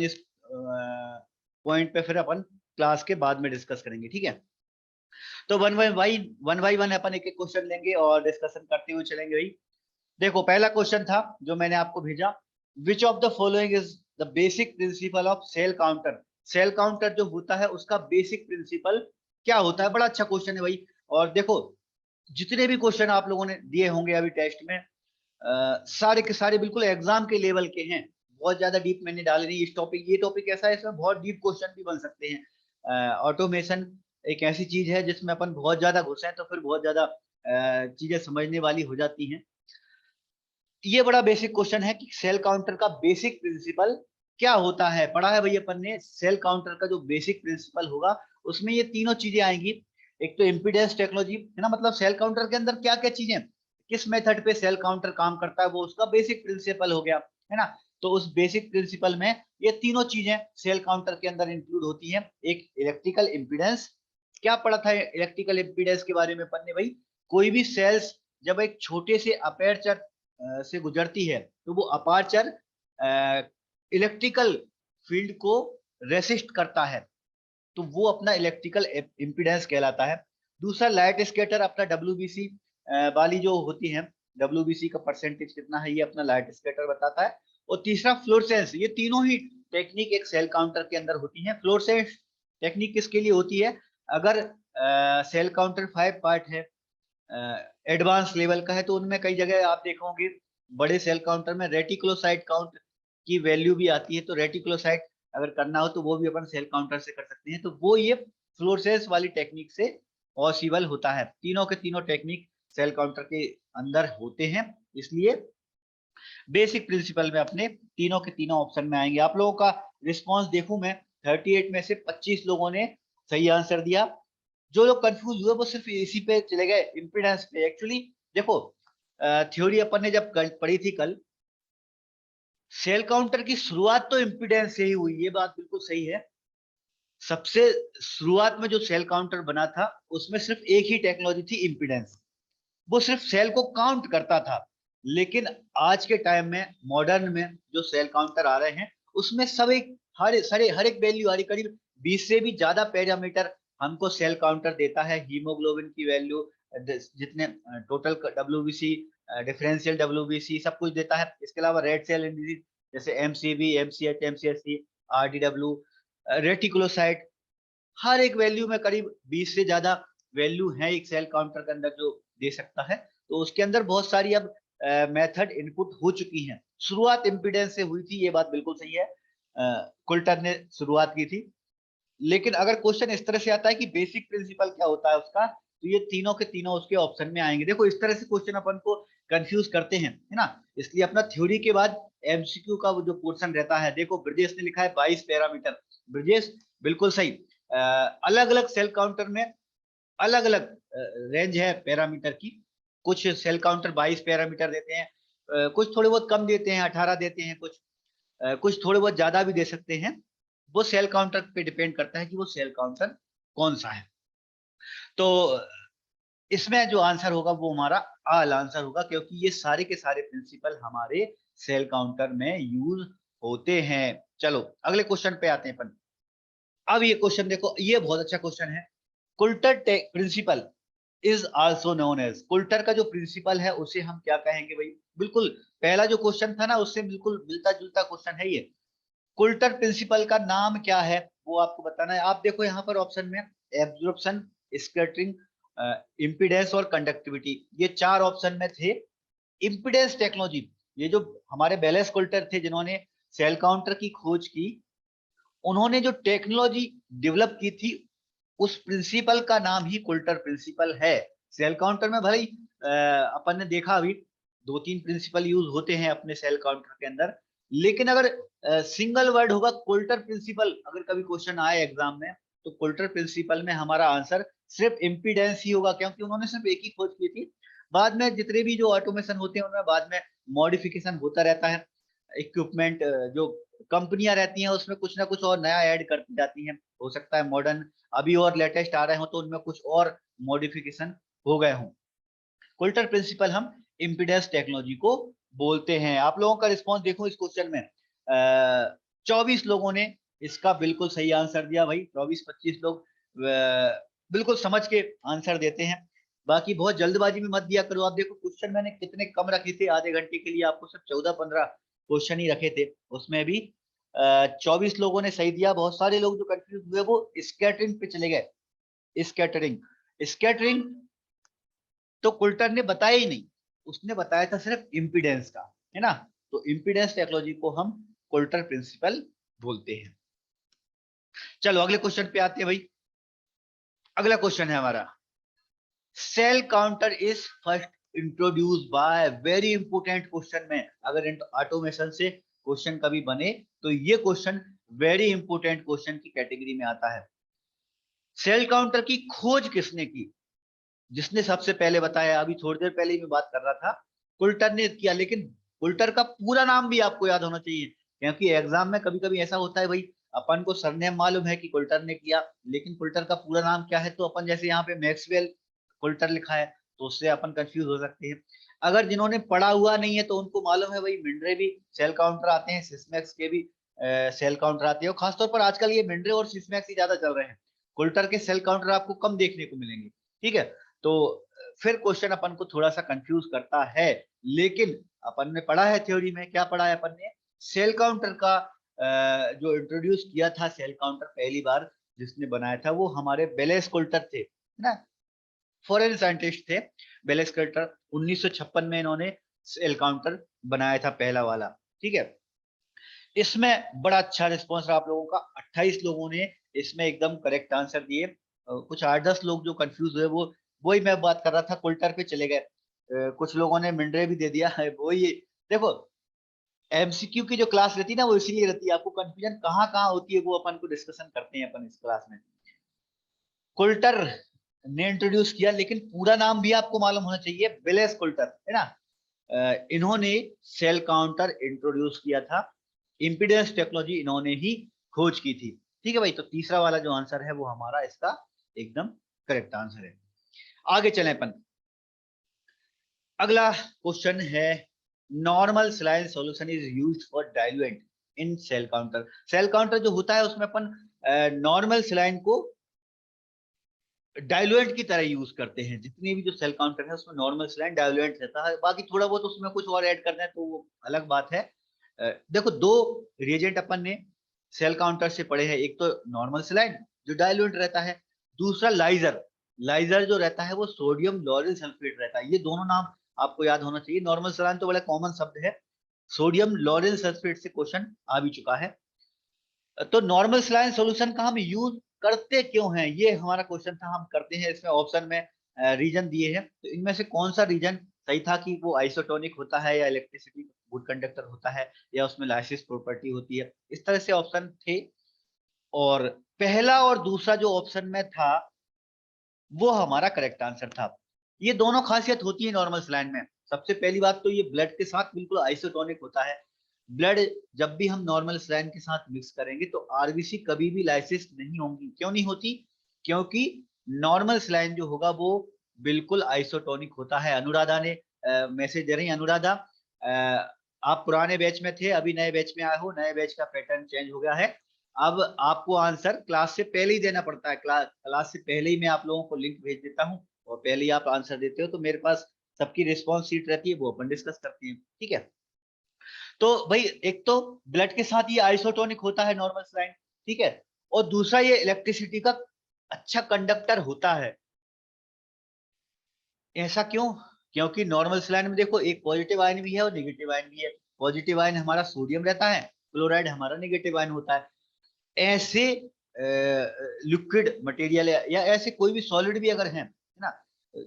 इस पॉइंट पे फिर अपन क्लास के बाद में डिस्कस करेंगे, ठीक है। तो वन बाई वन अपन एक एक क्वेश्चन लेंगे और डिस्कशन करते हुए चलेंगे भाई। देखो पहला क्वेश्चन था जो मैंने आपको भेजा, which of the following is the basic principle of cell counter. Cell counter जो होता है उसका बेसिक प्रिंसिपल क्या होता है। बड़ा अच्छा क्वेश्चन है भाई। और देखो जितने भी क्वेश्चन आप लोगों ने दिए होंगे अभी टेस्ट में, सारे के सारे बिल्कुल एग्जाम के लेवल के हैं। बहुत ज्यादा डीप मैंने डाले नहीं इस टॉपिक। ये टॉपिक ऐसा है इसमें बहुत डीप क्वेश्चन भी बन सकते हैं। ऑटोमेशन एक ऐसी चीज है जिसमें अपन बहुत ज्यादा घुसे तो फिर बहुत ज्यादा चीजें समझने वाली हो जाती हैं। ये बड़ा बेसिक क्वेश्चन है कि सेल काउंटर का बेसिक प्रिंसिपल क्या होता है। पढ़ा है भाई अपन ने, सेल काउंटर का जो बेसिक प्रिंसिपल होगा उसमें ये तीनों चीजें आएंगी। एक तो इम्पीडेंस टेक्नोलॉजी है ना, मतलब सेल काउंटर के अंदर क्या क्या चीजें, किस मेथड पे सेल काउंटर काम करता है, वो उसका बेसिक प्रिंसिपल हो गया, है ना। तो उस बेसिक प्रिंसिपल में ये तीनों चीजें सेल काउंटर के अंदर इंक्लूड होती हैं। एक इलेक्ट्रिकल इम्पीडेंस, क्या पढ़ा था इलेक्ट्रिकल इम्पीडेंस के बारे में पढ़ने भाई, कोई भी सेल्स जब एक छोटे से अपर्चर से गुजरती है तो वो अपर्चर इलेक्ट्रिकल फील्ड को रेसिस्ट करता है, तो वो अपना इलेक्ट्रिकल इम्पीडेंस कहलाता है। दूसरा लाइट स्कैटर, अपना डब्ल्यूबीसी वाली जो होती है, डब्ल्यूबीसी का परसेंटेज कितना है ये अपना लाइट स्कैटर बताता है। और तीसरा फ्लोरेसेंस। ये तीनों ही टेक्निक एक सेल काउंटर के अंदर होती है। फ्लोरेसेंस टेक्निक किसके लिए होती है, अगर सेल काउंटर 5 पार्ट है, एडवांस लेवल का है, तो उनमें कई जगह आप देखोगे बड़े सेल काउंटर में रेटिकुलोसाइट काउंट की वैल्यू भी आती है। तो रेटिकुलोसाइट अगर करना हो तो वो भी अपन सेल काउंटर से कर सकते हैं। तो वो ये फ्लोरेसेंस वाली टेक्निक से पॉसिबल होता है। तीनों के तीनों टेक्निक सेल काउंटर के अंदर होते हैं, इसलिए बेसिक प्रिंसिपल में अपने तीनों के तीनों ऑप्शन में आएंगे। आप लोगों का रिस्पॉन्स देखूं मैं, 38 में से 25 लोगों ने सही आंसर दिया। जो लोग कंफ्यूज हुए वो सिर्फ इसी पे चले गए, इम्पीडेंस पे। एक्चुअली देखो थ्योरी अपन ने जब पढ़ी थी कल, सेल काउंटर की शुरुआत तो इम्पीडेंस से ही हुई, ये बात बिल्कुल सही है। सबसे शुरुआत में जो सेल काउंटर बना था उसमें सिर्फ एक ही टेक्नोलॉजी थी, इम्पीडेंस। वो सिर्फ सेल को काउंट करता था। लेकिन आज के टाइम में मॉडर्न में जो सेल काउंटर आ रहे हैं उसमें सब एक हर एक वैल्यू आ रही, करीब 20 से भी ज्यादा पैरामीटर हमको सेल काउंटर देता है। हीमोग्लोबिन की वैल्यू, जितने टोटल डब्ल्यूबीसी, डिफरेंशियल डब्ल्यूबीसी सब कुछ देता है। इसके अलावा रेड सेल इंडिजीज जैसे एमसीवी, एमसीएच, एमसीएससी, आरडीडब्ल्यू, रेटिकुलोसाइट, हर एक वैल्यू में करीब 20 से ज्यादा वैल्यू है एक सेल काउंटर के अंदर जो दे सकता है। तो उसके अंदर बहुत सारी अब मेथड इनपुट हो चुकी हैं। शुरुआत इम्पीडेंस से हुई थी, ये बात बिल्कुल सही है, कुल्टर ने शुरुआत की थी। लेकिन अगर क्वेश्चन इस तरह से आता है कि बेसिक प्रिंसिपल क्या होता है उसका, तो ये तीनों के तीनों उसके ऑप्शन में आएंगे। देखो इस तरह से क्वेश्चन अपन को कंफ्यूज करते हैं, है ना। इसलिए अपना थ्योरी के बाद एमसीक्यू का वो जो पोर्शन रहता है, देखो ब्रजेश ने लिखा है 22 पैरामीटर। ब्रजेश बिल्कुल सही। अलग अलग सेल काउंटर में अलग अलग रेंज है पैरामीटर की। कुछ सेल काउंटर 22 पैरामीटर देते हैं, कुछ थोड़े बहुत कम देते हैं, 18 देते हैं, कुछ थोड़े बहुत ज्यादा भी दे सकते हैं। वो सेल काउंटर पे डिपेंड करता है कि वो सेल काउंटर कौन सा है। तो इसमें जो आंसर होगा वो हमारा आल आंसर होगा, क्योंकि ये सारे के सारे प्रिंसिपल हमारे सेल काउंटर में यूज होते हैं। चलो अगले क्वेश्चन पे आते हैं अपन। अब ये क्वेश्चन देखो, ये बहुत अच्छा क्वेश्चन है। Coulter principle is also known as, Coulter का जो प्रिंसिपल है उसे हम क्या कहेंगे भाई। बिल्कुल पहला जो क्वेश्चन था ना उससे बिल्कुल मिलता जुलता क्वेश्चन है ये। कुल्टर प्रिंसिपल का नाम क्या है वो आपको बताना है। आप देखो यहाँ पर ऑप्शन में एब्जॉर्प्शन, स्कैटरिंग, इम्पीडेंस और कंडक्टिविटी, ये चार ऑप्शन में थे। इम्पीडेंस टेक्नोलॉजी, ये जो हमारे बेलेस कुल्टर थे जिन्होंने सेल काउंटर की खोज की, उन्होंने जो टेक्नोलॉजी डेवलप की थी उस प्रिंसिपल का नाम ही कुल्टर प्रिंसिपल है। सेल काउंटर में भले ही अपन ने देखा अभी 2-3 प्रिंसिपल यूज होते हैं अपने सेल काउंटर के अंदर, लेकिन अगर सिंगल वर्ड होगा कुल्टर प्रिंसिपल, अगर कभी क्वेश्चन आए एग्जाम में, तो कुल्टर प्रिंसिपल में हमारा आंसर सिर्फ इम्पीडेंस ही होगा, क्योंकि उन्होंने सिर्फ एक ही खोज की थी। बाद में जितने भी जो ऑटोमेशन होते हैं उनमें बाद में मॉडिफिकेशन होता रहता है। इक्विपमेंट जो कंपनियां रहती हैं उसमें कुछ ना कुछ और नया ऐड करती जाती हैं। हो सकता है मॉडर्न अभी और लेटेस्ट आ रहे हो तो उनमें कुछ और मॉडिफिकेशन हो गए हों। कुल्टर प्रिंसिपल हम इम्पीडेंस टेक्नोलॉजी को बोलते हैं। आप लोगों का रिस्पॉन्स देखो इस क्वेश्चन में, 24 लोगों ने इसका बिल्कुल सही आंसर दिया भाई। 24-25 लोग बिल्कुल समझ के आंसर देते हैं। बाकी बहुत जल्दबाजी में मत दिया करो। आप देखो क्वेश्चन मैंने कितने कम रखे थे, आधे घंटे के लिए आपको सिर्फ 14-15 क्वेश्चन ही रखे थे, उसमें भी 24 लोगों ने सही दिया। बहुत सारे लोग जो कंफ्यूज हुए वो स्कैटरिंग पे चले गए। स्कैटरिंग तो कुल्टर ने बताया ही नहीं, उसने बताया था सिर्फ इम्पीडेंस का, है ना। तो इम्पीडेंस टेक्नोलॉजी को हम कुल्टर प्रिंसिपल बोलते हैं। चलो अगले क्वेश्चन पे आते हैं भाई। अगला क्वेश्चन है हमारा, cell counter is first introduce by, very important question में अगर ऑटोमेशन से क्वेश्चन कभी बने तो ये क्वेश्चन वेरी इंपोर्टेंट क्वेश्चन की कैटेगरी में आता है। सेल काउंटर की खोज किसने की? जिसने सबसे पहले बताया, अभी थोड़ी देर पहले ही मैं बात कर रहा था, कुल्टर ने किया। लेकिन कुल्टर का पूरा नाम भी आपको याद होना चाहिए, क्योंकि एग्जाम में कभी कभी ऐसा होता है भाई, अपन को सरनेम मालूम है कि कुल्टर ने किया, लेकिन कुल्टर का पूरा नाम क्या है, तो अपन जैसे यहाँ पे मैक्सवेल कुल्टर लिखा है तो उससे अपन कंफ्यूज हो सकते हैं। अगर जिन्होंने पढ़ा हुआ नहीं है तो उनको मालूम है भाई, मिनरे भी सेल काउंटर आते हैं, सिस्मैक्स के भी सेल काउंटर आते हैं। खासतौर पर आजकल ये मिनरे और सिस्मैक्स ही ज्यादा चल रहे हैं, कुल्टर के सेल काउंटर आपको कम देखने को मिलेंगे। ठीक है, तो फिर क्वेश्चन अपन को थोड़ा सा कंफ्यूज करता है, लेकिन अपन ने पढ़ा है थ्योरी में, क्या पढ़ा है अपन ने, सेल काउंटर का जो इंट्रोड्यूस किया था सेल काउंटर पहली बार जिसने बनाया था वो हमारे बेलेस कुल्टर थे, है ना, फॉरेन साइंटिस्ट थे बेलेस कुल्टर। 1956 में इन्होंने सेल काउंटर बनाया था पहला वाला। ठीक है, इसमें बड़ा अच्छा रिस्पॉन्स रहा आप लोगों का, 28 लोगों ने इसमें एकदम करेक्ट आंसर दिए। कुछ 8-10 लोग जो कंफ्यूज हुए वो, वही मैं बात कर रहा था, कुल्टर पे चले गए। कुछ लोगों ने मिनरे भी दे दिया है। वही देखो, एमसीक्यू की जो क्लास रहती है ना वो इसीलिए रहती है, आपको कंफ्यूजन कहाँ कहाँ होती है वो अपन को डिस्कशन करते हैं अपन इस क्लास में। कुल्टर ने इंट्रोड्यूस किया, लेकिन पूरा नाम भी आपको मालूम होना चाहिए, बेलेस कुल्टर, है ना। इन्होंने सेल काउंटर इंट्रोड्यूस किया था, इम्पीडेंस टेक्नोलॉजी इन्होंने ही खोज की थी। ठीक है भाई, तो तीसरा वाला जो आंसर है वो हमारा इसका एकदम करेक्ट आंसर है। आगे चलें अपन, अगला क्वेश्चन है, normal saline solution is used for diluent in cell counter. Cell counter जो होता है उसमें अपन नॉर्मल सलाइन को डाइल्यूएंट की तरह यूज करते हैं। जितनी भी जो सेल काउंटर है उसमें नॉर्मल सलाइन डाइल्यूएंट रहता है, बाकी थोड़ा बहुत उसमें कुछ और ऐड करना है तो वो अलग बात है। देखो, दो रिएजेंट अपन ने सेल काउंटर से पढ़े हैं, एक तो नॉर्मल सलाइन जो डाइल्यूएंट रहता है, दूसरा लाइजर। लाइजर जो रहता है वो सोडियम लॉरेल सल्फेट रहता है। ये दोनों नाम आपको याद होना चाहिए। नॉर्मल सलाइन तो बड़ा कॉमन शब्द है, सोडियम लॉरेल सल्फेट से क्वेश्चन आ भी चुका है। तो नॉर्मल सलाइन सॉल्यूशन का हम यूज करते क्यों हैं, ये हमारा क्वेश्चन था। हम करते हैं, इसमें ऑप्शन में रीजन दिए हैं, तो इनमें से कौन सा रीजन सही था कि वो आइसोटोनिक होता है या इलेक्ट्रिसिटी गुड कंडक्टर होता है या उसमें लाइसिस प्रॉपर्टी होती है, इस तरह से ऑप्शन थे। और पहला और दूसरा जो ऑप्शन में था वो हमारा करेक्ट आंसर था। ये दोनों खासियत होती है नॉर्मल सलाइन में। सबसे पहली बात तो ये ब्लड के साथ बिल्कुल आइसोटोनिक होता है। ब्लड जब भी हम नॉर्मल सलाइन के साथ मिक्स करेंगे तो आरबीसी कभी भी लाइसिस नहीं होंगी। क्यों नहीं होती? क्योंकि नॉर्मल सलाइन जो होगा वो बिल्कुल आइसोटोनिक होता है। अनुराधा ने मैसेज दे रही है। अनुराधा, आप पुराने बैच में थे, अभी नए बैच में आए हो, नए बैच का पैटर्न चेंज हो गया है। अब आपको आंसर क्लास से पहले ही देना पड़ता है। क्लास से पहले ही मैं आप लोगों को लिंक भेज देता हूँ और पहले ही आप आंसर देते हो, तो मेरे पास सबकी रिस्पॉन्स शीट रहती है, वो अपन डिस्कस करते हैं। ठीक है, तो भाई एक तो ब्लड के साथ ये आइसोटोनिक होता है नॉर्मल सलाइन, ठीक है, और दूसरा ये इलेक्ट्रिसिटी का अच्छा कंडक्टर होता है। ऐसा क्यों? क्योंकि नॉर्मल सलाइन में देखो एक पॉजिटिव आयन भी है और नेगेटिव आयन भी है। पॉजिटिव आयन हमारा सोडियम रहता है, क्लोराइड हमारा नेगेटिव आयन होता है। ऐसे लिक्विड मटेरियल या ऐसे कोई भी सॉलिड भी अगर है ना,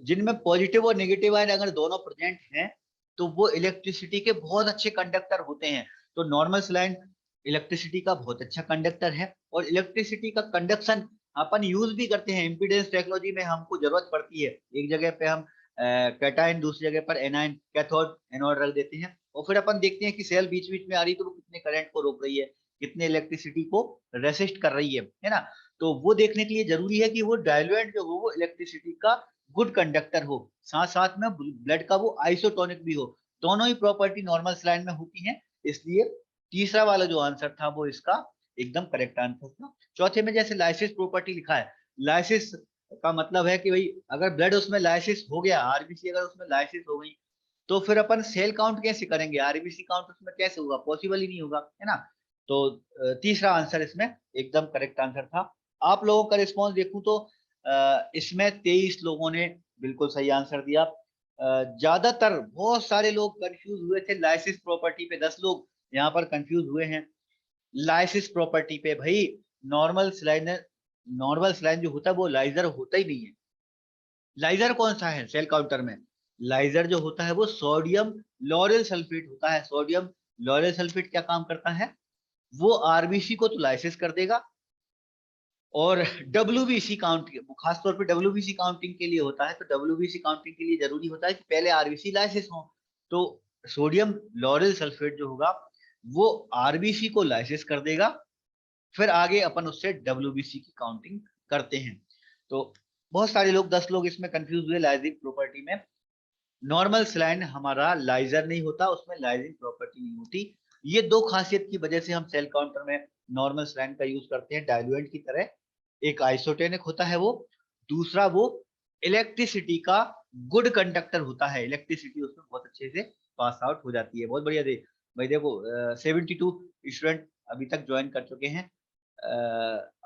जिनमें पॉजिटिव और नेगेटिव आयन अगर दोनों प्रेजेंट हैं तो वो इलेक्ट्रिसिटी के बहुत अच्छे कंडक्टर होते हैं। तो नॉर्मल सलाइन इलेक्ट्रिसिटी का बहुत अच्छा कंडक्टर है, और इलेक्ट्रिसिटी का कंडक्शन अपन यूज भी करते हैं। इम्पीडेंस टेक्नोलॉजी में हमको जरूरत पड़ती है, एक जगह पे हम कैटायन, दूसरी जगह पर एनायन, कैथोड एनोड रख देते हैं, और फिर अपन देखते हैं कि सेल बीच बीच में आ रही है तो वो कितने करंट को रोक रही है, कितने इलेक्ट्रिसिटी को रेसिस्ट कर रही है ना। तो वो देखने के लिए जरूरी है कि वो डाइल्यूएंट जो हो वो इलेक्ट्रिसिटी का गुड कंडक्टर हो, साथ साथ में ब्लड का वो आइसोटोनिक भी हो। दोनों ही प्रॉपर्टी नॉर्मल सलाइन में होती हैं, इसलिए तीसरा वाला जो आंसर था वो इसका एकदम करेक्ट आंसर था। चौथे में जैसे लाइसिस प्रॉपर्टी लिखा है, लाइसिस का मतलब है कि भाई अगर ब्लड उसमें लाइसिस हो गया, आरबीसी अगर उसमें लाइसिस हो गई, तो फिर अपन सेल काउंट कैसे करेंगे, आरबीसी काउंट उसमें कैसे होगा, पॉसिबल ही नहीं होगा, है ना। तो तीसरा आंसर इसमें एकदम करेक्ट आंसर था। आप लोगों का रिस्पॉन्स देखूं तो इसमें 23 लोगों ने बिल्कुल सही आंसर दिया। ज्यादातर बहुत सारे लोग कंफ्यूज हुए थे लाइसिस प्रॉपर्टी पे, 10 लोग यहाँ पर कंफ्यूज हुए हैं लाइसिस प्रॉपर्टी पे। भाई नॉर्मल स्लाइन, नॉर्मल स्लाइन जो होता है वो लाइजर होता ही नहीं है। लाइजर कौन सा है सेल काउंटर में, लाइजर जो होता है वो सोडियम लॉरेल सल्फेट होता है। सोडियम लॉरेल सल्फेट क्या काम करता है, वो आरबीसी को तो लाइसिस कर देगा, और डब्ल्यूबीसी काउंट खासतौर पे डब्ल्यूबीसी काउंटिंग के लिए होता है। तो डब्ल्यूबीसी काउंटिंग के लिए जरूरी होता है कि पहले आरबीसी लाइसिस हो। तो सोडियम लॉरेल सल्फेट जो होगा वो आरबीसी को लाइसिस कर देगा, फिर आगे अपन उससे डब्ल्यूबीसी की काउंटिंग करते हैं। तो बहुत सारे लोग 10 लोग इसमें कंफ्यूज हुए लाइजिंग प्रॉपर्टी में। नॉर्मल सलाइन हमारा लाइजर नहीं होता, उसमें लाइजिंग प्रॉपर्टी नहीं होती। ये दो खासियत की वजह से हम सेल काउंटर में नॉर्मल सलाइन का यूज करते हैं डाइल्यूएंट की तरह। एक आइसोटेनिक होता है वो, दूसरा वो इलेक्ट्रिसिटी का गुड कंडक्टर होता है, इलेक्ट्रिसिटी उसमें बहुत अच्छे से पास आउट हो जाती है। बहुत बढ़िया दे भाई, देखो 72 स्टूडेंट अभी तक ज्वाइन कर चुके हैं।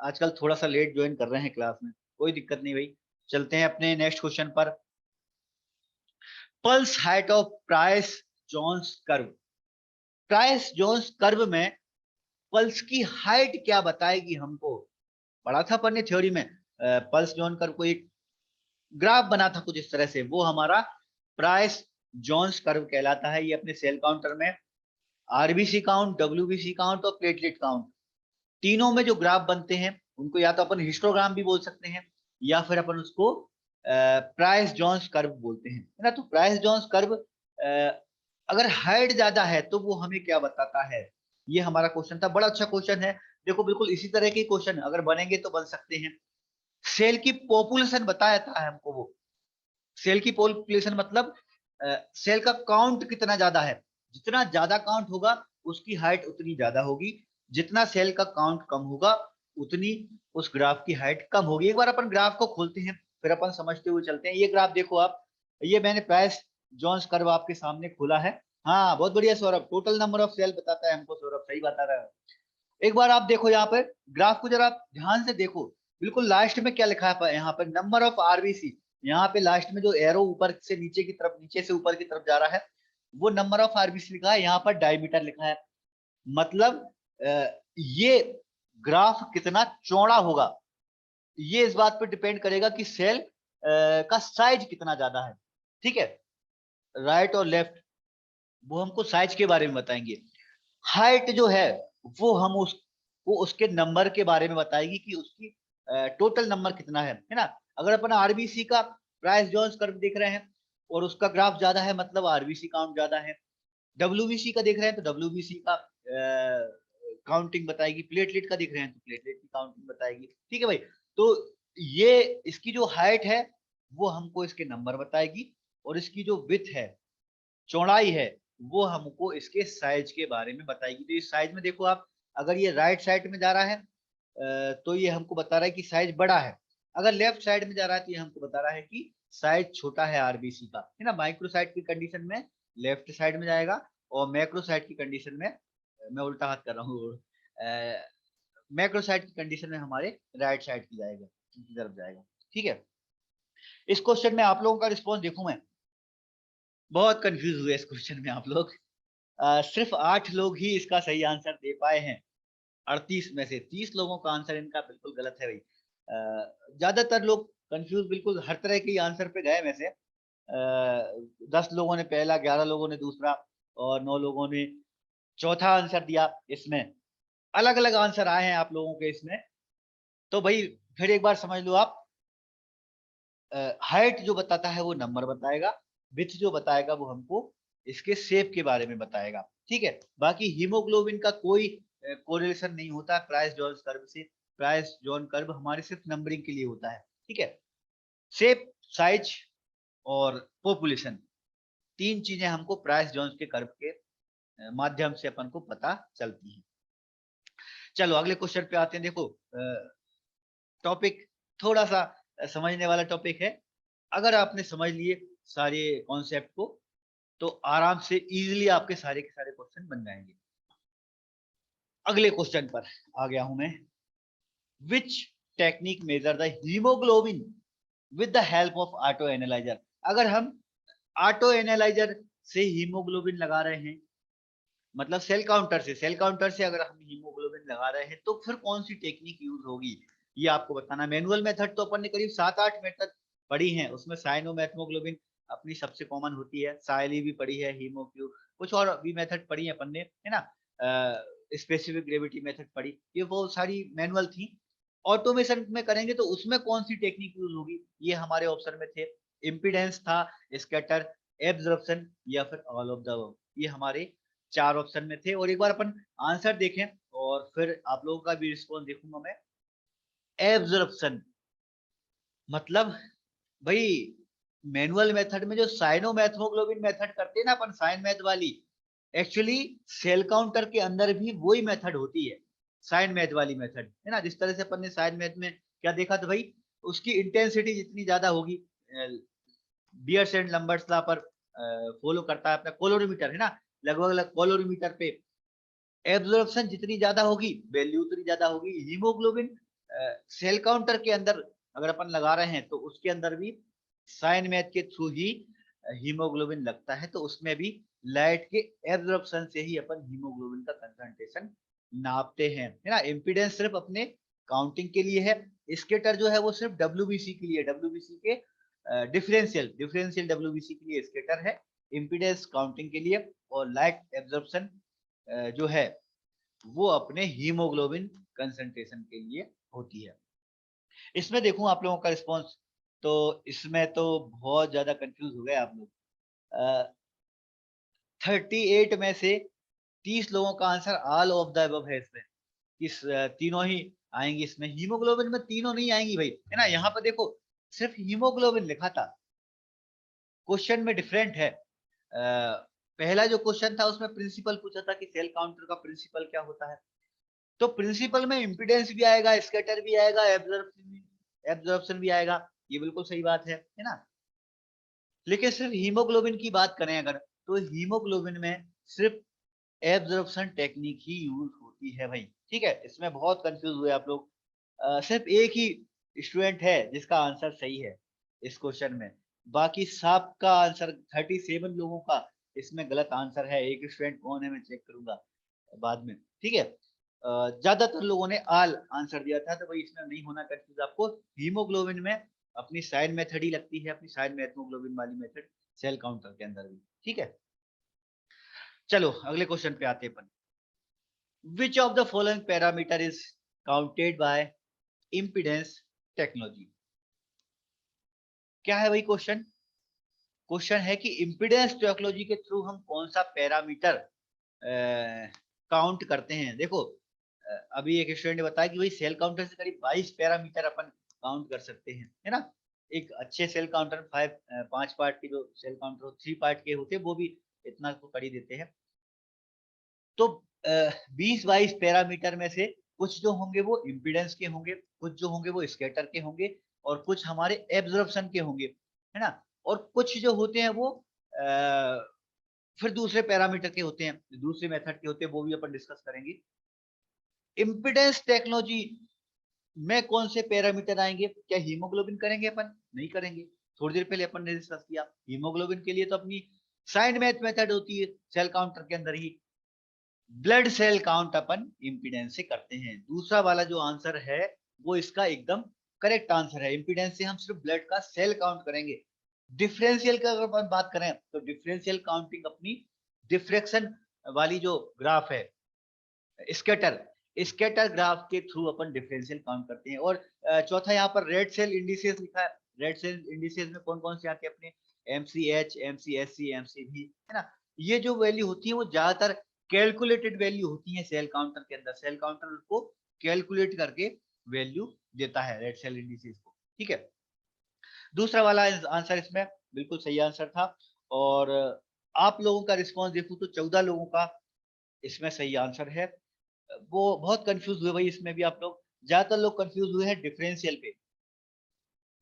आजकल थोड़ा सा लेट ज्वाइन कर रहे हैं क्लास में, कोई दिक्कत नहीं भाई। चलते हैं अपने नेक्स्ट क्वेश्चन पर। Pulse height of Price Jones curve, Price Jones curve में पल्स की हाइट क्या बताएगी हमको। पढ़ा था अपन ने थ्योरी में, पल्स जोन कर्व को एक ग्राफ बना था कुछ इस तरह से, वो हमारा प्राइस जोन्स कर्व कहलाता है। ये अपने सेल काउंटर में आरबीसी काउंट, डब्ल्यूबीसी काउंट और प्लेटलेट काउंट, तीनों में जो ग्राफ बनते हैं उनको या तो अपन हिस्टोग्राम भी बोल सकते हैं, या फिर अपन उसको प्राइस जोन्स कर्व बोलते हैं, है ना। तो प्राइस जोन्स कर्व अगर हाइट ज्यादा है तो वो हमें क्या बताता है, ये हमारा क्वेश्चन था। बड़ा अच्छा क्वेश्चन है। देखो बिल्कुल इसी तरह के क्वेश्चन अगर बनेंगे तो बन सकते हैं। सेल की पॉपुलेशन बताया था हमको वो, सेल की पॉपुलेशन मतलब सेल का काउंट कितना ज्यादा है, जितना ज्यादा काउंट होगा उसकी हाइट उतनी ज्यादा होगी, जितना सेल का काउंट कम होगा उतनी उस ग्राफ की हाइट कम होगी। एक बार अपन ग्राफ को खोलते हैं फिर अपन समझते हुए चलते हैं। ये ग्राफ देखो आप, ये मैंने प्राइस जोन्स कर्व आपके सामने खोला है। हाँ बहुत बढ़िया Saurabh, total number of cell बताता है हमको, सौरभ सही बता रहा है। एक बार आप देखो यहाँ पर ग्राफ को जरा ध्यान से देखो, बिल्कुल लास्ट में क्या लिखा है यहाँ पर, नंबर ऑफ आरबीसी। यहाँ पे लास्ट में जो एरो ऊपर से नीचे की तरफ, नीचे से ऊपर की तरफ जा रहा है, वो नंबर ऑफ आरबीसी लिखा है। यहाँ पर डायमीटर लिखा है, मतलब ये ग्राफ कितना चौड़ा होगा ये इस बात पर डिपेंड करेगा कि सेल का साइज कितना ज्यादा है। ठीक है, राइट और लेफ्ट वो हमको साइज के बारे में बताएंगे। हाइट जो है वो उसके नंबर के बारे में बताएगी कि उसकी टोटल नंबर कितना है ना। अगर अपन आरबीसी का प्राइस जोन्स कर्व देख रहे हैं और उसका ग्राफ ज्यादा है मतलब आरबीसी काउंट ज्यादा है। डब्ल्यूबीसी का देख रहे हैं तो डब्ल्यूबीसी का काउंटिंग बताएगी, प्लेटलेट का देख रहे हैं तो प्लेटलेट की काउंटिंग बताएगी। ठीक है भाई, तो ये इसकी जो हाइट है वो हमको इसके नंबर बताएगी, और इसकी जो विड्थ है, चौड़ाई है, वो हमको इसके साइज के बारे में बताएगी। तो इस साइज में देखो आप, अगर ये राइट साइड में जा रहा है तो ये हमको बता रहा है कि साइज बड़ा है, अगर लेफ्ट साइड में जा रहा है तो ये हमको बता रहा है कि साइज छोटा है आरबीसी का, है ना। माइक्रो साइड की कंडीशन में लेफ्ट साइड में जाएगा, और मैक्रो साइड की कंडीशन में, मैं उल्टा हाथ कर रहा हूँ, मैक्रो साइड की कंडीशन में हमारे राइट साइड की जाएगा, की तरफ जाएगा। ठीक है, इस क्वेश्चन में आप लोगों का रिस्पॉन्स देखूं मैं, बहुत कंफ्यूज हुए इस क्वेश्चन में आप लोग। सिर्फ 8 लोग ही इसका सही आंसर दे पाए हैं। 38 में से 30 लोगों का आंसर इनका बिल्कुल गलत है भाई। ज्यादातर लोग कंफ्यूज बिल्कुल हर तरह के आंसर पे गए वैसे। 10 लोगों ने पहला, 11 लोगों ने दूसरा, और 9 लोगों ने चौथा आंसर दिया। इसमें अलग अलग आंसर आए हैं आप लोगों के इसमें। तो भाई फिर एक बार समझ लो आप, हाइट जो बताता है वो नंबर बताएगा, विड्थ जो बताएगा वो हमको इसके शेप के बारे में बताएगा। ठीक है, बाकी हीमोग्लोबिन का कोई कोरिलेशन नहीं होता प्राइस जोन कर्व से। प्राइस जोन कर्व हमारे सिर्फ नंबरिंग के लिए होता है। ठीक है, शेप, साइज और पॉपुलेशन, तीन चीजें हमको प्राइस जोन्स के कर्व के माध्यम से अपन को पता चलती है। चलो अगले क्वेश्चन पे आते हैं। देखो टॉपिक थोड़ा सा समझने वाला टॉपिक है। अगर आपने समझ लिए सारे कॉन्सेप्ट को तो आराम से इजीली आपके सारे के सारे क्वेश्चन बन जाएंगे। अगले क्वेश्चन पर आ गया हूं मैं। Which technique measure the haemoglobin with the help of auto analyser. अगर हम ऑटो एनालाइजर से हीमोग्लोबिन लगा रहे हैं, मतलब सेल काउंटर से अगर हम हीमोग्लोबिन लगा रहे हैं, तो फिर कौन सी टेक्निक यूज होगी ये आपको बताना। मैनुअल मेथड तो अपन ने करीब 7-8 मेथड पढ़ी हैं, उसमें साइनोमेथमोग्लोबिन अपनी सबसे कॉमन होती है, साइली भी पढ़ी है, हीमोक्यू, कुछ और भी मेथड पढ़ी है अपन ने, है ना, स्पेसिफिक ग्रेविटी मेथड पढ़ी, ये वो सारी मैनुअल थी। ऑटोमेशन में करेंगे तो उसमें कौन सी टेक्निक यूज होगी, ये हमारे ऑप्शन में थे। इम्पीडेंस था, स्कैटर, एब्जॉर्प्शन या फिर ऑल ऑफ द अबव, ये हमारे 4 ऑप्शन में थे। और एक बार अपन आंसर देखें और फिर आप लोगों का भी रिस्पॉन्स देखूंगा मैं। एब्जॉर्प्शन मतलब भाई मैनुअल मेथड में जो साइनोमेथमोग्लोबिन मेथड करते हैं ना अपन, साइन मैथ वाली, एक्चुअली सेल काउंटर के अंदर भी वही मेथड होती है, साइन मैथ वाली मेथड, है ना। जिस तरह से अपन ने साइन मैथ में क्या देखा था भाई, उसकी इंटेंसिटी जितनी ज्यादा होगी, बियर्स एंड लंबर्ट्स लॉ पर फॉलो करता है अपना कोलोरीमीटर, है ना, लगभग कोलोरीमीटर पे एब्जॉर्प्शन जितनी ज्यादा होगी वैल्यू उतनी ज्यादा होगी। हीमोग्लोबिन सेल काउंटर के अंदर अगर अपन लगा रहे हैं तो उसके अंदर भी साइन मैथ के थ्रू ही हीमोग्लोबिन लगता है, तो उसमें भी लाइट के एब्जॉर्प्शन से ही अपन हीमोग्लोबिन का कंसंट्रेशन नापते हैं, है ना। इम्पीडेंस सिर्फ अपने काउंटिंग के लिए है, स्केटर जो है वो सिर्फ डब्ल्यूबीसी के लिए, डब्ल्यूबीसी के डिफरेंशियल डिफरेंशियल डब्ल्यूबीसी के लिए स्केटर है, इम्पीडेंस काउंटिंग के लिए, और लाइट एब्जॉर्प्शन जो है वो अपने हीमोग्लोबिन कंसंट्रेशन के लिए होती है। इसमें देखूं आप लोगों का रिस्पॉन्स, तो इसमें तो बहुत ज्यादा कंफ्यूज हो गए आप लोग। 38 में से 30 लोगों का answer all of the above है। इसमें किस तीनों ही आएंगी, इसमें हीमोग्लोबिन में तीनों नहीं आएंगी भाई, है ना। यहाँ पर देखो सिर्फ हीमोग्लोबिन लिखा था, क्वेश्चन में डिफरेंट है। पहला जो क्वेश्चन था उसमें प्रिंसिपल पूछा था कि सेल काउंटर का प्रिंसिपल क्या होता है, तो प्रिंसिपल में इम्पीडेंस भी आएगा, स्कैटर भी आएगा, एब्जॉर्प्शन भी आएगा, ये बिल्कुल सही बात है ना। लेकिन सिर्फ हीमोग्लोबिन की बात करें अगर, तो हीमोग्लोबिन में सिर्फ एब्जॉर्प्शन टेक्निक ही यूज होती है भाई, ठीक है। इसमें बहुत कंफ्यूज हुए आप लोग। सिर्फ एक ही स्टूडेंट है जिसका आंसर सही है इस क्वेश्चन में, बाकी सबका आंसर 37 लोगों का इसमें गलत आंसर है। एक स्टूडेंट कौन है मैं चेक करूंगा बाद में, ठीक है। ज्यादातर लोगों ने आल आंसर दिया था, तो भाई इसमें नहीं होना कंफ्यूज आपको। हीमोग्लोबिन में अपनी साइन मेथड ही लगती है, अपनी साइन मेथमोग्लोबिन वाली मेथड सेल काउंटर के अंदर भी, ठीक है। चलो अगले क्वेश्चन पे आते हैं अपन। Which of the following parameter is counted by impedance technology. क्या है भाई क्वेश्चन, क्वेश्चन है कि इम्पीडेंस टेक्नोलॉजी के थ्रू हम कौन सा पैरामीटर काउंट करते हैं। देखो अभी एक स्टूडेंट ने बताया कि भाई सेल काउंटर से करीब 22 पैरामीटर अपन काउंट कर सकते हैं, है ना। एक अच्छे सेल काउंटर 5 पार्ट के जो सेल काउंटर 3 पार्ट के होते हैं वो भी इतना तो कर ही देते हैं। तो 20-22 पैरामीटर में से कुछ जो होंगे वो इम्पीडेंस के होंगे, कुछ जो होंगे वो स्कैटर के होंगे, और कुछ हमारे एब्जॉर्प्शन के होंगे, है ना। और कुछ जो होते हैं वो फिर दूसरे पैरामीटर के होते हैं, दूसरे मेथड के होते हैं, वो भी अपन डिस्कस करेंगे। इम्पीडेंस टेक्नोलॉजी में कौन से पैरामीटर आएंगे, क्या हीमोग्लोबिन करेंगे अपन, नहीं करेंगे। थोड़ी देर पहले अपन ने डिस्कस किया हीमोग्लोबिन के लिए तो अपनी साइन मैथ मेथड होती है सेल काउंटर के अंदर ही। ब्लड सेल काउंट अपन इम्पीडेंस से करते हैं। दूसरा वाला जो आंसर है वो इसका एकदम करेक्ट आंसर है, इम्पीडेंस से हम सिर्फ ब्लड का सेल काउंट करेंगे। डिफरेंशियल का अगर अपन बात करें तो डिफरेंशियल काउंटिंग अपनी डिफ्रेक्शन वाली जो ग्राफ है, स्कैटर स्कैटर ग्राफ के थ्रू अपन डिफरेंशियल काउंट करते हैं। और चौथा यहाँ पर रेड सेल इंडिसेस लिखा है। रेड सेल इंडिसेस में कौन कौन से आते हैं अपने, MCH, MCSC, MCV, है ना। ये जो वैल्यू होती है वो ज्यादातर कैलकुलेटेड वैल्यू होती है सेल काउंटर के अंदर, सेल काउंटर उसको कैलकुलेट करके वैल्यू देता है रेड सेल इंडिसेस को, ठीक है। दूसरा वाला आंसर इसमें बिल्कुल सही आंसर था। और आप लोगों का रिस्पॉन्स देखूं तो 14 लोगों का इसमें सही आंसर है। वो बहुत कंफ्यूज हुए भाई, इसमें भी आप लोग, ज्यादातर लोग कंफ्यूज हुए हैं डिफरेंशियल पे।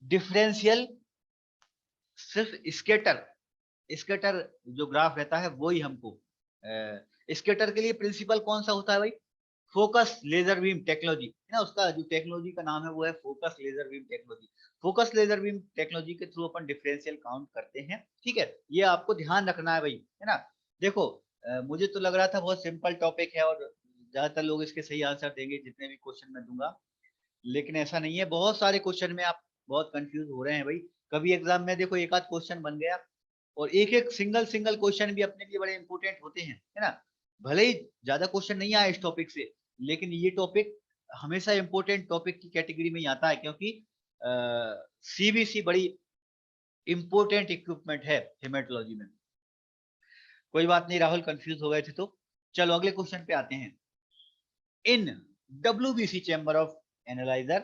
डिफरेंशियल सिर्फ स्केटर, स्केटर जो ग्राफ रहता है वो ही हमको, स्केटर के लिए प्रिंसिपल कौन सा होता है भाई? फोकस लेजर बीम टेक्नोलॉजी है ना, उसका जो टेक्नोलॉजी का नाम है वो है focus laser beam technology. Focus laser beam technology के थ्रू अपन डिफरेंशियल काउंट करते हैं, ठीक है, ये आपको ध्यान रखना है भाई, है ना। देखो मुझे तो लग रहा था बहुत सिंपल टॉपिक है और ज्यादातर लोग इसके सही आंसर देंगे जितने भी क्वेश्चन मैं दूंगा, लेकिन ऐसा नहीं है। बहुत सारे क्वेश्चन में आप बहुत कंफ्यूज हो रहे हैं भाई। कभी एग्जाम में देखो एक आध क्वेश्चन बन गया, और एक एक सिंगल सिंगल क्वेश्चन भी अपने लिए बड़े इंपॉर्टेंट होते हैं, है ना। भले ही ज्यादा क्वेश्चन नहीं आए इस टॉपिक से, लेकिन ये टॉपिक हमेशा इंपॉर्टेंट टॉपिक की कैटेगरी में ही आता है, क्योंकि सीबीसी बड़ी इंपॉर्टेंट इक्विपमेंट है हेमेटोलॉजी में। कोई बात नहीं राहुल, कंफ्यूज हो गए थे तो चलो अगले क्वेश्चन पे आते हैं। इन WBC chamber of analyzer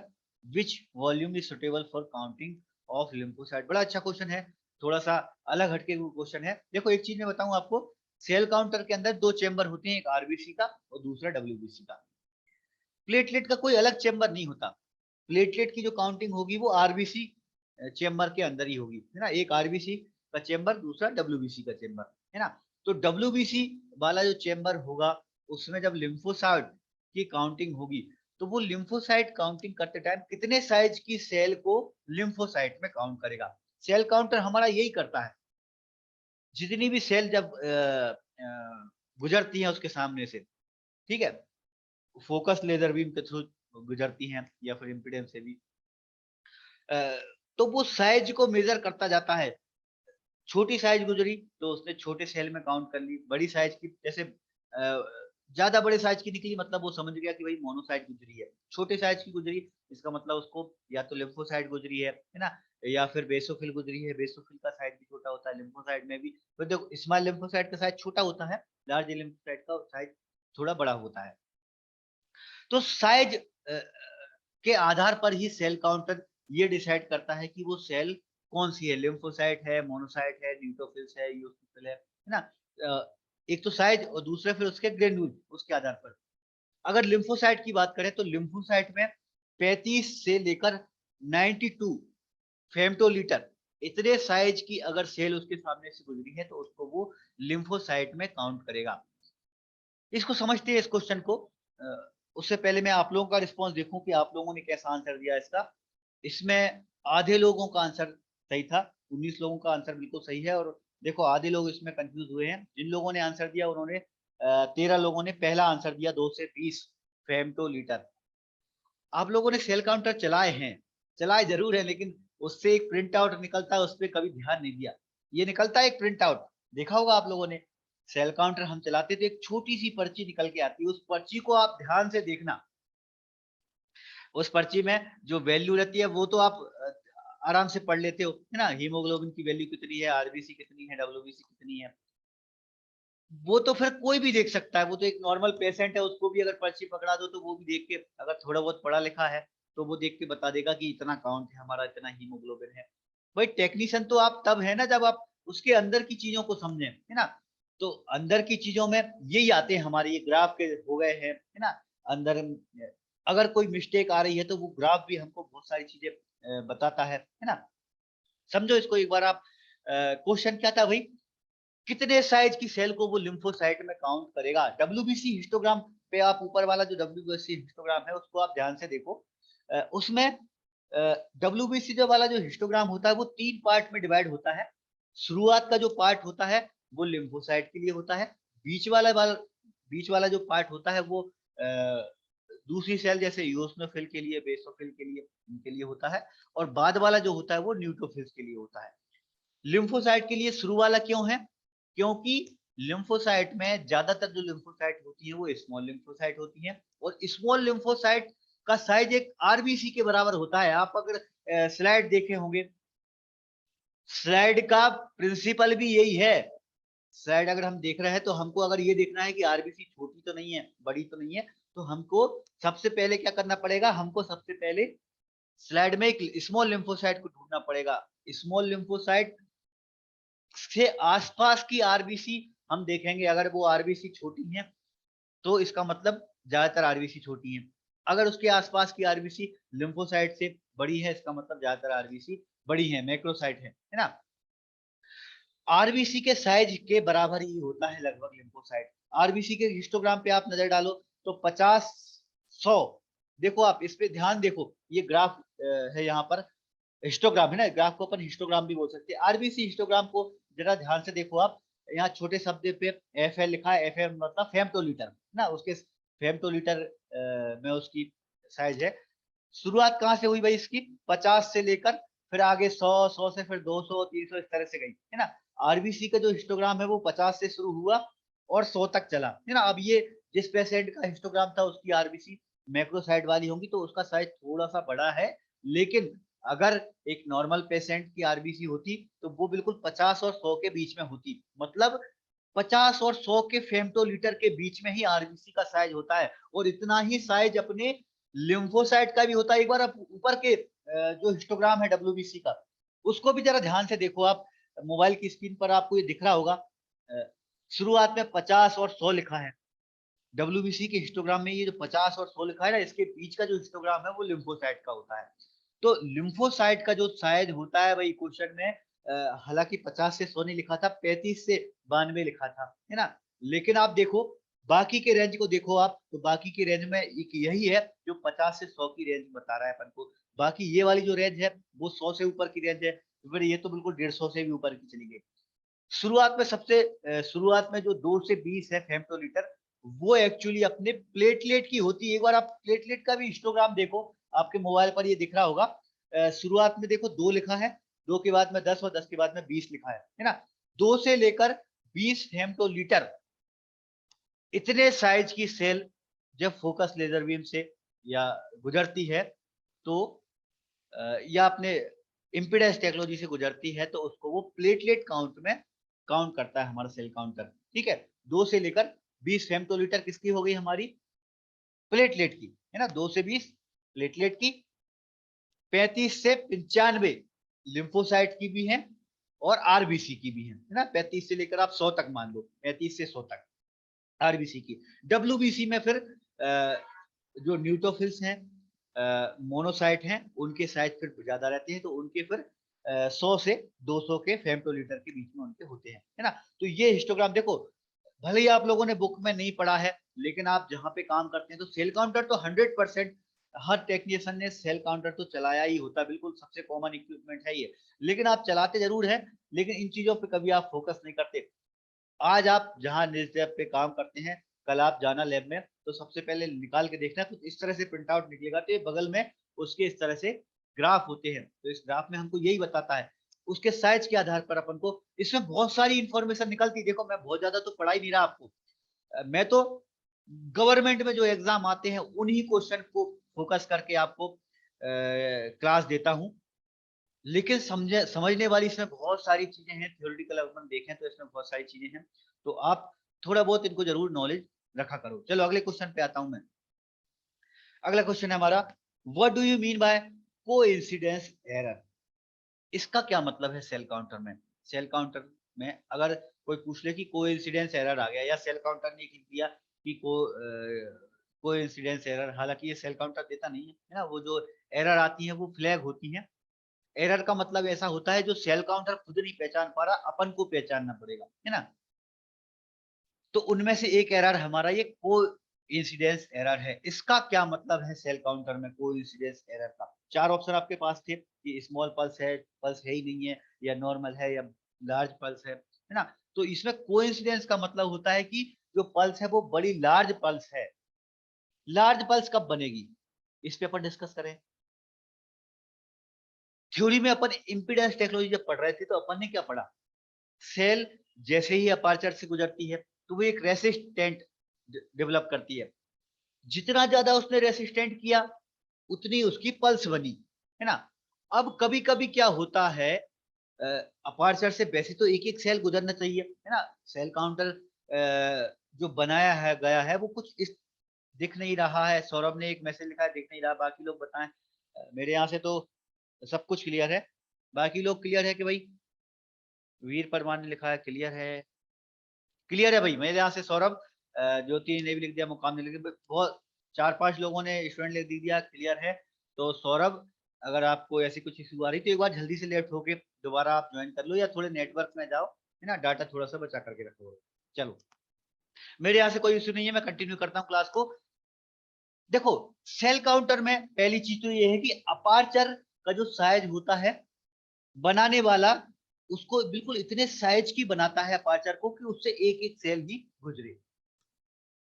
which volume is suitable for counting of lymphocyte? बड़ा अच्छा क्वेश्चन है, थोड़ा सा अलग हटके क्वेश्चन है। देखो एक चीज मैं बताऊं आपको, सेल काउंटर के अंदर दो चेंबर होते हैं, एक आरबीसी का और दूसरा WBC का। प्लेटलेट का कोई अलग चेंबर नहीं होता। प्लेटलेट की जो काउंटिंग होगी वो आरबीसी चेंबर के अंदर ही होगी, है ना। एक आरबीसी का चेंबर, दूसरा WBC का चेंबर, है ना। तो WBC वाला जो चेंबर होगा उसमें जब लिम्फोसाइट की काउंटिंग होगी, तो वो लिम्फोसाइट काउंटिंग करते टाइम कितने साइज की सेल को लिम्फोसाइट में काउंट करेगा। सेल काउंटर हमारा यही करता है, जितनी भी सेल जब गुजरती है उसके सामने से, ठीक है, फोकस लेजर बीम के थ्रू गुजरती हैं या फिर इम्पीडेंस से भी, तो वो साइज को मेजर करता जाता है। छोटी साइज गुजरी तो उसने छोटे सेल में काउंट कर ली, बड़ी साइज की जैसे ज्यादा बड़े साइज की निकली मतलब वो समझ गया कि भाई मोनोसाइट गुजरी है। छोटे साइज की गुजरी इसका मतलब उसको या तो लिम्फोसाइट गुजरी है ना, या फिर बेसोफिल गुजरी है। बेसोफिल का साइज भी छोटा होता है, लिम्फोसाइट में भी तो देखो स्मॉल लिम्फोसाइट का साइज छोटा होता है, लार्ज लिम्फोसाइट का साइज थोड़ा बड़ा होता है। तो साइज के आधार पर ही सेल काउंटर ये डिसाइड करता है कि वो सेल कौन सी है, लिम्फोसाइट है, मोनोसाइट है, न्यूट्रोफिल्स है, यूसिफिल है ना। एक तो साइज और दूसरे फिर उसके ग्रेन्यूल, उसके आधार पर। अगर लिम्फोसाइट की बात करें तो लिम्फोसाइट में 35 से लेकर 92 फेम्टोलीटर इतने साइज की अगर सेल उसके सामने से गुजरी है तो उसको वो लिम्फोसाइट में काउंट करेगा। इसको समझते हैं इस क्वेश्चन को। उससे पहले मैं आप लोगों का रिस्पॉन्स देखूं कि आप लोगों ने कैसा आंसर दिया इसका। इसमें आधे लोगों का आंसर सही था, 19 लोगों का आंसर बिल्कुल सही है। और देखो आधे लोग इसमें कंफ्यूज हुए हैं। जिन लोगों ने आंसर दिया उन्होंने 13 लोगों ने पहला आंसर दिया 2 से 20 फेम्टोलीटर। आप लोगों ने सेल काउंटर चलाए हैं, चलाए जरूर है, लेकिन उससे एक प्रिंट आउट निकलता है, उस पर कभी ध्यान नहीं दिया। ये निकलता है एक प्रिंट आउट, देखा होगा आप लोगों ने। सेल काउंटर हम चलाते थे, एक छोटी सी पर्ची निकल के आती है, उस पर्ची को आप ध्यान से देखना। उस पर्ची में जो वैल्यू रहती है वो तो आप आराम से पढ़ लेते हो, है ना। हीमोग्लोबिन की वैल्यू कितनी है, आरबीसी कितनी है, WBC कितनी है, वो तो फिर कोई भी देख सकता है। वो तो एक नॉर्मल पेशेंट है, उसको भी अगर पर्ची पकड़ा दो तो वो भी देख के, अगर थोड़ा बहुत पढ़ा लिखा है तो वो देख के बता देगा कि इतना काउंट है हमारा, इतना हीमोग्लोबिन है। भाई टेक्नीशियन तो आप तब है ना जब आप उसके अंदर की चीजों को समझें, है ना। तो अंदर की चीजों में यही आते हैं हमारे, ये ग्राफ के हो गए हैं, है ना। अंदर अगर कोई मिस्टेक आ रही है तो वो ग्राफ भी हमको बहुत सारी चीजें बताता है ना। समझो इसको एक बार आप। क्वेश्चन क्या था भाई, कितने साइज की सेल को वो लिम्फोसाइट में काउंट करेगा। WBC हिस्टोग्राम पे आप ऊपर वाला जो WBC हिस्टोग्राम है उसको आप ध्यान से देखो। उसमें WBC जो वाला जो हिस्टोग्राम होता है वो 3 पार्ट में डिवाइड होता है। शुरुआत का जो पार्ट होता है वो लिम्फोसाइट के लिए होता है। बीच वाला जो पार्ट होता है वो दूसरी सेल जैसे यूसिनोफिल के लिए, बेसोफिल के लिए, इनके लिए होता है। और बाद वाला जो होता है वो न्यूट्रोफिल्स के लिए होता है। लिम्फोसाइट के लिए शुरू वाला क्यों है? क्योंकि लिम्फोसाइट में ज्यादातर जो लिम्फोसाइट होती है वो स्मॉल लिम्फोसाइट होती है, और स्मॉल लिम्फोसाइट का साइज एक आरबीसी के बराबर होता है। आप अगर स्लाइड देखे होंगे, स्लाइड का प्रिंसिपल भी यही है। स्लाइड अगर हम देख रहे हैं तो हमको अगर ये देखना है कि आरबीसी छोटी तो नहीं है, बड़ी तो नहीं है, तो हमको सबसे पहले क्या करना पड़ेगा, हमको सबसे पहले स्लाइड में एक स्मॉल लिम्फोसाइट को ढूंढना पड़ेगा। स्मॉल लिम्फोसाइट से आसपास की आरबीसी हम देखेंगे, अगर वो आरबीसी छोटी है तो इसका मतलब ज्यादातर आरबीसी छोटी है। अगर उसके आसपास की आरबीसी लिम्फोसाइट से बड़ी है, इसका मतलब ज्यादातर आरबीसी बड़ी है, मैक्रोसाइट है ना। आरबीसी के साइज के बराबर ही होता है लगभग लिम्फोसाइट। आरबीसी के हिस्टोग्राम पे आप नजर डालो तो 50 100, देखो आप इस पे ध्यान देखो, ये ग्राफ है यहाँ पर, हिस्टोग्राम है ना, ग्राफ को अपन हिस्टोग्राम भी बोल सकते हैं। आरबीसी हिस्टोग्राम को जरा ध्यान से देखो आप, यहाँ छोटे शब्द पे एफ एल लिखा है, एफ एम मतलब फेमटोलीटर ना, उसके फेमटोलीटर में उसकी साइज है। शुरुआत कहाँ से हुई भाई इसकी, 50 से लेकर फिर आगे 100, 100 से फिर 200, 300 इस तरह से गई है ना। आरबीसी का जो हिस्टोग्राम है वो 50 से शुरू हुआ और 100 तक चला है ना। अब ये जिस पेशेंट का हिस्टोग्राम था उसकी आरबीसी मैक्रोसाइट वाली होंगी तो उसका साइज थोड़ा सा बड़ा है, लेकिन अगर एक नॉर्मल पेशेंट की आरबीसी होती तो वो बिल्कुल 50 और 100 के बीच में होती, मतलब 50 और 100 के फेमटोलीटर के बीच में ही आरबीसी का साइज होता है। और इतना ही साइज अपने लिम्फोसाइट का भी होता है। एक बार आप ऊपर के जो हिस्टोग्राम है डब्ल्यूबीसी का, उसको भी जरा ध्यान से देखो आप, मोबाइल की स्क्रीन पर आपको ये दिख रहा होगा, शुरुआत में 50 और 100 लिखा है। डब्ल्यूबीसी के हिस्टोग्राम में ये जो 50 और 100 लिखा है ना, इसके बीच का जो हिस्टोग्राम है वो लिम्फोसाइट का होता है। तो लिम्फोसाइट का जो साइज होता है भाई क्वेश्चन में, हालांकि 50 से 100 नहीं लिखा था, 35 से 92 लिखा था, है ना। लेकिन आप देखो बाकी के रेंज को देखो आप, तो बाकी की रेंज में एक यही है जो 50 से 100 की रेंज बता रहा है अपन को। बाकी ये वाली जो रेंज है वो 100 से ऊपर की रेंज है, फिर ये तो बिल्कुल 150 से भी ऊपर की चली गई। शुरुआत में सबसे शुरुआत में जो 2 से 20 है फेमटोलीटर, वो एक्चुअली अपने प्लेटलेट की होती है। एक बार आप प्लेटलेट का भी हिस्टोग्राम देखो, आपके मोबाइल पर ये दिख रहा होगा, शुरुआत में देखो 2 लिखा है, 2 के बाद में 10 और 10 के बाद में 20 लिखा है ना। 2 से लेकर 20 फेमटोलीटर इतने साइज की सेल जब फोकस लेजर बीम से या गुजरती है तो या अपने इम्पीडेंस टेक्नोलॉजी से गुजरती है, तो उसको वो प्लेटलेट काउंट में काउंट करता है हमारा सेल काउंटर। ठीक है, 2 से लेकर 20 फेमटोलीटर किसकी हो गई हमारी, प्लेटलेट की, है ना। 2 से 20 प्लेटलेट की, 35 से 95 लिम्फोसाइट की भी है और आरबीसी की भी है ना। 35 से लेकर आप 100 तक मान लो, 35 से 100 तक आरबीसी की। डब्ल्यूबीसी में फिर जो न्यूट्रोफिल्स हैं, मोनोसाइट हैं, उनके साइज फिर ज्यादा रहते हैं, तो उनके फिर 100 से 200 के फेमटोलीटर के बीच में उनके होते हैं, है ना। तो ये हिस्टोग्राम देखो, भले ही आप लोगों ने बुक में नहीं पढ़ा है, लेकिन आप जहाँ पे काम करते हैं तो सेल काउंटर तो 100% हर टेक्नीशियन ने सेल काउंटर तो चलाया ही होता है, बिल्कुल सबसे कॉमन इक्विपमेंट है ये। लेकिन आप चलाते जरूर है, लेकिन इन चीजों पे कभी आप फोकस नहीं करते। आज आप जहाँ लैब पे काम करते हैं, कल आप जाना लैब में तो सबसे पहले निकाल के देखना, कुछ इस तरह से प्रिंट आउट निकलेगा, तो ये बगल में उसके इस तरह से ग्राफ होते हैं, तो इस ग्राफ में हमको यही बताता है उसके साइज के आधार पर अपन को इसमें बहुत सारी इंफॉर्मेशन निकलती है। देखो मैं बहुत ज्यादा तो पढ़ा ही नहीं रहा आपको, मैं तो गवर्नमेंट में जो एग्जाम आते हैं उन्हीं क्वेश्चन को फोकस करके आपको क्लास देता हूँ। लेकिन समझने वाली इसमें बहुत सारी चीजें हैं, थ्योरेटिकल अपन देखें तो इसमें बहुत सारी चीजें हैं, तो आप थोड़ा बहुत इनको जरूर नॉलेज रखा करो। चलो अगले क्वेश्चन पे आता हूं मैं। अगला क्वेश्चन है हमारा, what do you mean by coincidence error. इसका क्या मतलब है सेल काउंटर में। सेल काउंटर में अगर कोई पूछ ले कि कोइंसिडेंस एरर आ गया, या सेल काउंटर ने लिख दिया कि कोइंसिडेंस एरर, हालांकि ये सेल काउंटर देता नहीं है ना, वो जो एरर आती है वो फ्लैग होती है। एरर का मतलब ऐसा होता है जो सेल काउंटर खुद नहीं पहचान पा रहा, अपन को पहचानना पड़ेगा, है ना। तो उनमें से एक एरर हमारा ये को इंसिडेंस एरर है। इसका क्या मतलब है सेल काउंटर में को इंसिडेंस एरर का। चार ऑप्शन आपके पास थे कि स्मॉल पल्स है ही नहीं है, या नॉर्मल है, या लार्ज पल्स है ना। तो इसमें को इंसिडेंस का मतलब होता है कि जो पल्स है वो बड़ी लार्ज पल्स है। लार्ज पल्स कब बनेगी, इस पे अपन डिस्कस करें। थ्योरी में अपन इम्पीडेंस टेक्नोलॉजी जब पढ़ रहे थे तो अपन ने क्या पढ़ा, सेल जैसे ही अपर्चर से गुजरती है तो वो एक रेसिस्टेंट डेवलप करती है। जितना ज्यादा उसने रेसिस्टेंट किया उतनी उसकी पल्स बनी, है ना। अब कभी कभी क्या होता है, अपर्चर से वैसे तो एक एक सेल गुजरना चाहिए, है ना। सेल काउंटर जो बनाया है गया है वो कुछ इस दिख नहीं रहा है। सौरभ ने एक मैसेज लिखा है दिख नहीं रहा, बाकी लोग बताएं। मेरे यहाँ से तो सब कुछ क्लियर है, बाकी लोग क्लियर है कि भाई। वीर परमार ने लिखा है क्लियर है, क्लियर है भाई मेरे यहाँ से सौरभ। ज्योति ने भी लिख दिया, मुकाम ने लिख दिया, बहुत 4-5 लोगों ने स्टूडेंट लिख दिया, क्लियर है। तो सौरभ, अगर आपको ऐसी कुछ इशू आ रही तो एक बार जल्दी से लेफ्ट होके दोबारा आप ज्वाइन कर लो, या थोड़े नेटवर्क में जाओ, है ना, डाटा थोड़ा सा बचा करके रखो। चलो, मेरे यहाँ से कोई इशू नहीं है, मैं कंटिन्यू करता हूँ क्लास को। देखो, सेल काउंटर में पहली चीज तो ये है कि अपार्चर का जो साइज होता है, बनाने वाला उसको बिल्कुल इतने साइज की बनाता है अपार्चर को कि उससे एक एक सेल ही गुजरे,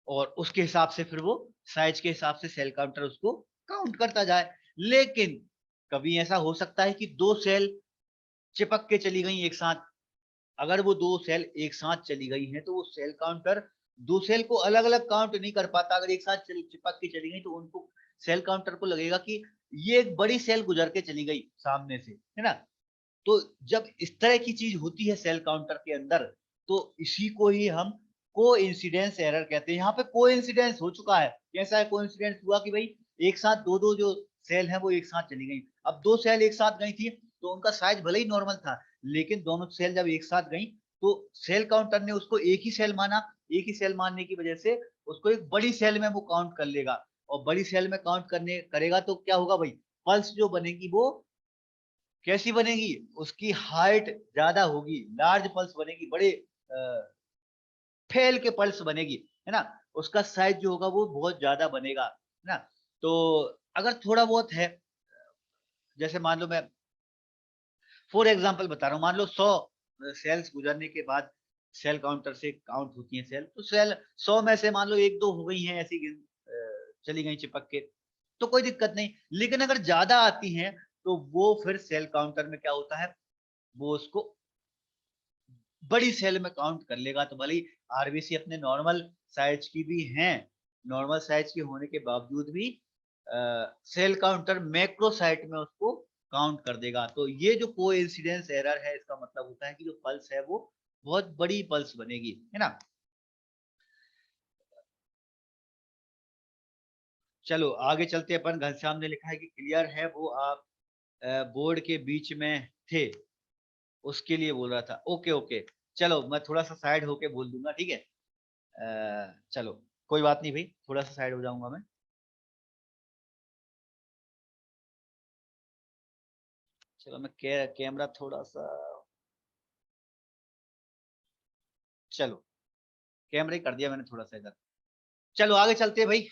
और उसके हिसाब से फिर वो साइज के हिसाब से सेल काउंटर उसको काउंट करता जाए। लेकिन कभी ऐसा हो सकता है कि 2 सेल चिपक के चली गई एक साथ। अगर वो 2 सेल एक साथ चली गई हैं तो वो सेल काउंटर 2 सेल को अलग अलग काउंट नहीं कर पाता। अगर एक साथ चिपक के चली गई तो उनको सेल काउंटर को लगेगा कि ये एक बड़ी सेल गुजर के चली गई सामने से, है ना। तो जब इस तरह की चीज होती है सेल काउंटर के अंदर, तो इसी को ही हम कोइंसिडेंस एरर कहते हैं। यहाँ पे कोइंसिडेंस हो चुका है। कैसा है कोइंसिडेंस हुआ कि भाई एक साथ दो दो जो सेल है वो एक साथ चली गई। अब 2 सेल एक साथ गई थी तो उनका साइज भले ही नॉर्मल था, लेकिन दोनों सेल जब एक साथ गई तो सेल काउंटर ने उसको एक ही सेल माना। एक ही सेल मानने की वजह से उसको एक बड़ी सेल में वो काउंट कर लेगा, और बड़ी सेल में काउंट करने करेगा तो क्या होगा भाई, पल्स जो बनेगी वो कैसी बनेगी, उसकी हाइट ज्यादा होगी, लार्ज पल्स बनेगी, बड़े फैल के पल्स बनेगी, है ना। उसका साइज जो होगा वो बहुत ज्यादा बनेगा, है ना। तो अगर थोड़ा बहुत है, जैसे मान लो मैं फॉर एग्जांपल बता रहा हूँ, मान लो 100 सेल्स गुजरने के बाद सेल काउंटर से काउंट होती है सेल, तो सेल 100 में से मान लो 1-2 हो गई हैं ऐसी चली गई चिपक के, तो कोई दिक्कत नहीं। लेकिन अगर ज्यादा आती हैं तो वो फिर सेल काउंटर में क्या होता है, वो उसको बड़ी सेल में काउंट कर लेगा। तो भले ही आरबीसी अपने नॉर्मल साइज की भी हैं, नॉर्मल साइज के होने के बावजूद भी सेल काउंटर मैक्रो साइट में उसको काउंट कर देगा। तो ये जो कोइंसिडेंस एरर है, इसका मतलब होता है कि जो पल्स है वो बहुत बड़ी पल्स बनेगी, है ना। चलो आगे चलते अपन। घनश्याम ने लिखा है कि क्लियर है, वो आप बोर्ड के बीच में थे, उसके लिए बोल रहा था। ओके ओके, चलो मैं थोड़ा सा साइड होके बोल दूंगा, ठीक है। चलो कोई बात नहीं भाई, थोड़ा सा साइड हो जाऊंगा मैं। चलो मैं कैमरा थोड़ा सा, चलो कैमरा ही कर दिया मैंने थोड़ा सा इधर। चलो आगे चलते हैं भाई,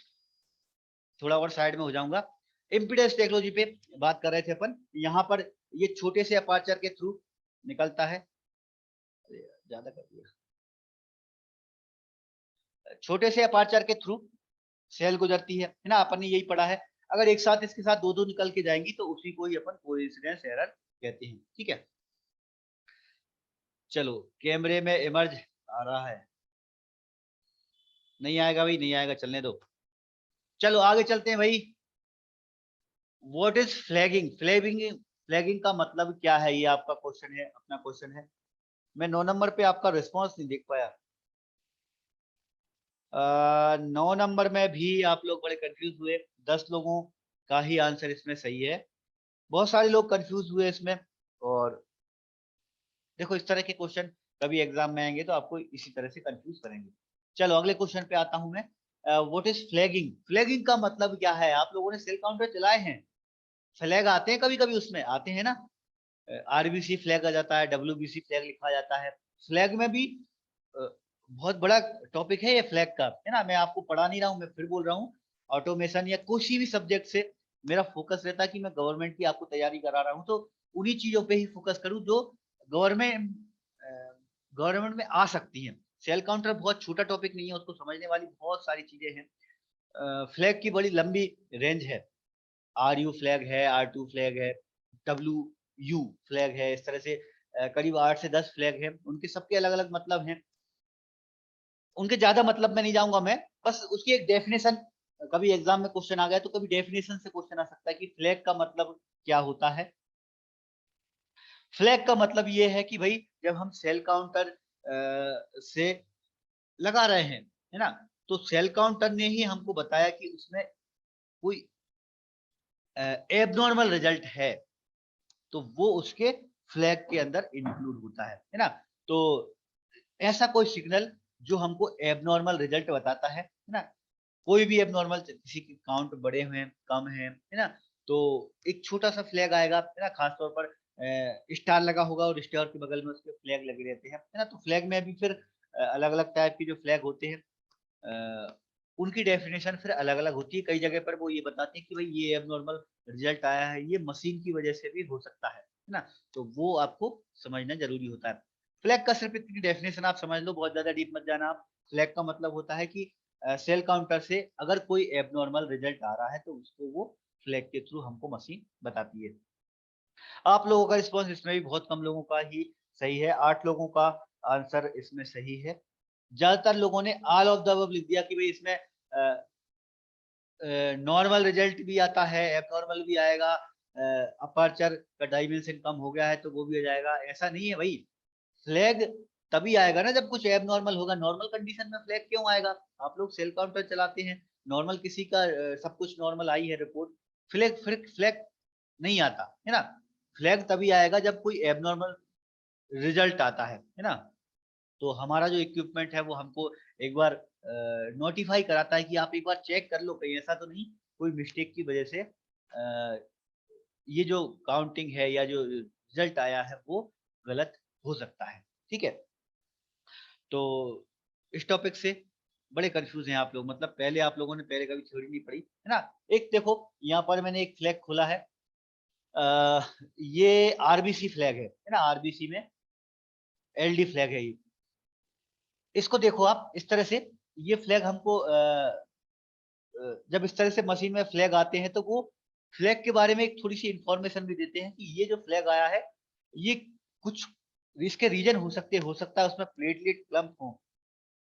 थोड़ा और साइड में हो जाऊंगा। इम्पीडेंस टेक्नोलॉजी पे बात कर रहे थे अपन। यहाँ पर ये छोटे से अपर्चर के थ्रू निकलता है, ज्यादा कर दिया, छोटे से अपर्चर के थ्रू सेल गुजरती है ना, अपन ने यही पढ़ा है। अगर एक साथ इसके साथ दो दो निकल के जाएंगी तो उसी को ही अपन कोइंसिडेंस एरर कहते हैं, ठीक है। चलो कैमरे में इमर्ज आ रहा है, नहीं आएगा भाई, नहीं आएगा, चलने दो। चलो आगे चलते हैं भाई। What is flagging? फ्लैगिंग का मतलब क्या है, ये आपका क्वेश्चन है, अपना क्वेश्चन है। मैं 9 नंबर पे आपका रिस्पॉन्स नहीं देख पाया। 9 नंबर में भी आप लोग बड़े कंफ्यूज हुए। 10 लोगों का ही आंसर इसमें सही है, बहुत सारे लोग कंफ्यूज हुए इसमें। और देखो इस तरह के क्वेश्चन कभी एग्जाम में आएंगे तो आपको इसी तरह से कंफ्यूज करेंगे। चलो अगले क्वेश्चन पे आता हूं मैं। What is flagging? फ्लैगिंग का मतलब क्या है? आप लोगों ने सेल काउंटर चलाए हैं, फ्लैग आते हैं कभी कभी, उसमें आते हैं ना, आरबीसी फ्लैग आ जाता है, डब्ल्यूबीसी फ्लैग लिखा जाता है। फ्लैग में भी बहुत बड़ा टॉपिक है ये फ्लैग का, है ना। मैं आपको पढ़ा नहीं रहा हूँ, मैं फिर बोल रहा हूँ। ऑटोमेशन या किसी भी सब्जेक्ट से मेरा फोकस रहता है कि मैं गवर्नमेंट की आपको तैयारी करा रहा हूँ, तो उन्हीं चीजों पे ही फोकस करूँ जो गवर्नमेंट गवर्नमेंट में आ सकती हैं। सेल काउंटर बहुत छोटा टॉपिक नहीं है, उसको समझने वाली बहुत सारी चीजें हैं। फ्लैग की बड़ी लंबी रेंज है। आर यू फ्लैग है, R2 फ्लैग है, WU फ्लैग है, इस तरह से करीब 8 से 10 फ्लैग है। उनके सबके अलग अलग मतलब हैं, उनके ज्यादा मतलब में नहीं जाऊंगा मैं। बस उसकी एक डेफिनेशन, कभी एग्जाम में क्वेश्चन आ गया तो कभी डेफिनेशन से क्वेश्चन आ सकता है कि फ्लैग का मतलब क्या होता है। फ्लैग का मतलब ये है कि भाई जब हम सेल काउंटर से लगा रहे हैं, है ना, तो सेल काउंटर ने ही हमको बताया कि उसमें कोई एबनॉर्मल रिजल्ट है, तो वो उसके फ्लैग के अंदर इंक्लूड होता है ना। तो ऐसा कोई सिग्नल जो हमको एबनॉर्मल रिजल्ट बताता है ना। कोई भी एबनॉर्मल, किसी के काउंट बड़े हैं, कम है ना, तो एक छोटा सा फ्लैग आएगा है ना, खास तौर पर स्टार लगा होगा और स्टार के बगल में उसके फ्लैग लगे रहते हैं, है ना। तो फ्लैग में भी फिर अलग अलग टाइप के जो फ्लैग होते हैं, उनकी डेफिनेशन फिर अलग अलग होती है। कई जगह पर वो ये बताते हैं कि भाई ये एबनॉर्मल रिजल्ट आया है, ये मशीन की वजह से भी हो सकता है ना। तो वो आपको समझना जरूरी होता है। फ्लैग का सिर्फ इतनी डेफिनेशन आप समझ लो, बहुत ज्यादा डीप मत जाना आप। फ्लैग का मतलब होता है कि सेल काउंटर से अगर कोई एबनॉर्मल रिजल्ट आ रहा है तो उसको वो फ्लैग के थ्रू हमको मशीन बताती है। आप लोगों का रिस्पॉन्स इसमें भी बहुत कम लोगों का ही सही है, 8 लोगों का आंसर इसमें सही है। ज्यादातर लोगों ने ऑल ऑफ द अबव लिख दिया कि भाई इसमें नॉर्मल रिजल्ट भी आता है, एबनॉर्मल भी आएगा, अपर्चर का डायमेंशन कम हो गया है तो वो भी आ जाएगा। ऐसा नहीं है भाई, फ्लैग तभी आएगा ना जब कुछ एबनॉर्मल होगा। नॉर्मल कंडीशन में फ्लैग क्यों आएगा? आप लोग सेल काउंटर चलाते हैं, नॉर्मल किसी का सब कुछ नॉर्मल आई है रिपोर्ट, फ्लैग फिर फ्लैग नहीं आता है ना। फ्लैग तभी आएगा जब कोई एबनॉर्मल रिजल्ट आता है ना। तो हमारा जो इक्विपमेंट है वो हमको एक बार नोटिफाई कराता है कि आप एक बार चेक कर लो, कहीं ऐसा तो नहीं कोई मिस्टेक की वजह से ये जो काउंटिंग है या जो रिजल्ट आया है वो गलत हो सकता है। ठीक है, तो इस टॉपिक से बड़े कंफ्यूज हैं आप लोग, मतलब पहले आप लोगों ने पहले कभी थ्योरी नहीं पढ़ी है ना। एक देखो यहाँ पर मैंने एक फ्लैग खोला है, ये आरबीसी फ्लैग है ना, आरबीसी में एलडी फ्लैग है ये। इसको देखो आप इस तरह से, ये फ्लैग हमको जब इस तरह से मशीन में फ्लैग आते हैं तो वो फ्लैग के बारे में एक थोड़ी सी इंफॉर्मेशन भी देते हैं कि ये जो फ्लैग आया है ये कुछ इसके रीजन हो सकता है उसमें प्लेटलेट क्लम्प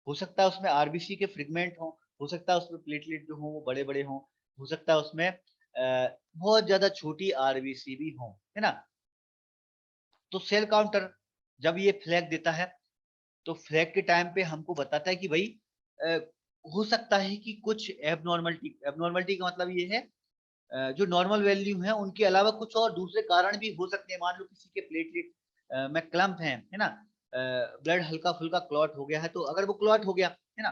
हो सकता है उसमें आरबीसी के फ्रेगमेंट हो सकता है उसमें प्लेटलेट जो हो वो बड़े बड़े हो सकता है उसमें बहुत ज्यादा छोटी आरबीसी भी हो, है ना। तो सेल काउंटर जब ये फ्लैग देता है तो फ्लैग के टाइम पे हमको बताता है कि भाई अ, हो सकता है कि कुछ एबनॉर्मलिटी का मतलब ये है जो नॉर्मल वैल्यू है उनके अलावा कुछ और दूसरे कारण भी हो सकते हैं। मान लो किसी के प्लेटलेट में क्लम्प है ना, ब्लड हल्का फुल्का क्लॉट हो गया है, तो अगर वो क्लॉट हो गया है ना,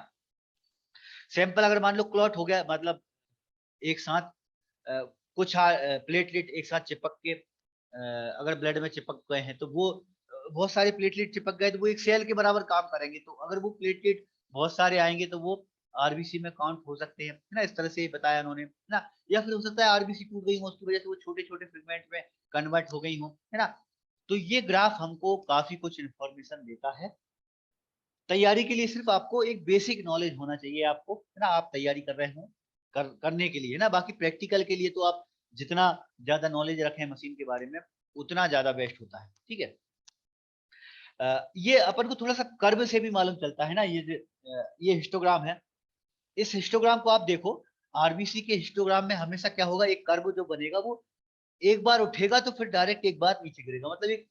सैंपल अगर मान लो क्लॉट हो गया मतलब एक साथ कुछ प्लेटलेट एक साथ चिपक के अगर ब्लड में चिपक गए हैं तो वो बहुत सारे प्लेटलेट चिपक गए तो वो एक सेल के बराबर काम करेंगे। तो अगर वो प्लेटलेट बहुत सारे आएंगे तो वो आरबीसी में काउंट हो सकते हैं, है ना। इस तरह से बताया उन्होंने, है ना। या फिर हो सकता है आरबीसी टूट गई हो, उसकी वजह से वो छोटे छोटे फ्रेगमेंट में कन्वर्ट हो गई हो, है ना। तो ये ग्राफ हमको काफी कुछ इंफॉर्मेशन देता है। तैयारी के लिए सिर्फ आपको एक बेसिक नॉलेज होना चाहिए आपको, है ना। आप तैयारी कर रहे हो करने के लिए ना, बाकी प्रैक्टिकल के लिए तो आप जितना ज्यादा नॉलेज रखें मशीन के बारे में उतना ज्यादा बेस्ट होता है। ठीक है, ये अपन को थोड़ा सा कर्व से भी मालूम चलता है ना। ये हिस्टोग्राम है, इस हिस्टोग्राम को आप देखो, आरबीसी के हिस्टोग्राम में हमेशा क्या होगा, एक कर्व जो बनेगा वो एक बार उठेगा तो फिर डायरेक्ट एक बार नीचे गिरेगा, मतलब एक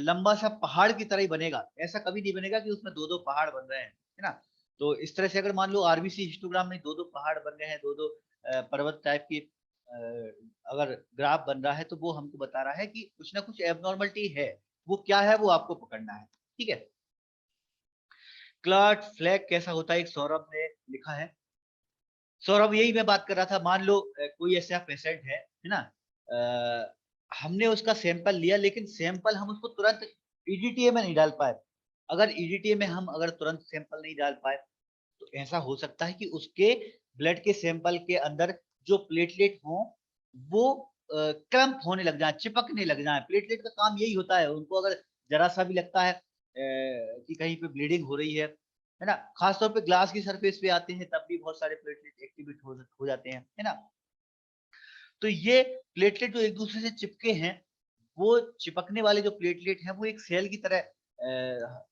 लंबा सा पहाड़ की तरह ही बनेगा। ऐसा कभी नहीं बनेगा कि उसमें दो दो पहाड़ बन रहे हैं, है ना। तो इस तरह से अगर मान लो आरबीसी हिस्टोग्राम में दो दो पहाड़ बन रहे हैं, दो दो पर्वत टाइप की अगर ग्राफ बन रहा है तो वो हमको बता रहा है कि कुछ ना कुछ एबनॉर्मलिटी है। वो क्या है वो आपको पकड़ना है। ठीक है, क्लॉट फ्लैग कैसा होता है, एक सौरभ ने लिखा है। सौरभ यही मैं बात कर रहा था, मान लो कोई ऐसा पेशेंट है ना, हमने उसका सैंपल लिया लेकिन सैंपल हम उसको तुरंत ईडीटीए में नहीं डाल पाए। अगर ईडीटीए में हम अगर तुरंत सैंपल नहीं डाल पाए तो ऐसा हो सकता है कि उसके ब्लड के सैंपल के अंदर जो प्लेटलेट हो वो क्रम्प होने लग जाए, चिपकने लग जाए। प्लेटलेट का काम यही होता है, उनको अगर जरा सा भी लगता है कि कहीं पे ब्लीडिंग हो रही है ना, खासतौर पे ग्लास की सरफेस पे आते हैं तब भी बहुत सारे प्लेटलेट एक्टिवेट हो जाते हैं, है ना। तो ये प्लेटलेट जो एक दूसरे से चिपके हैं, वो चिपकने वाले जो प्लेटलेट हैं वो एक सेल की तरह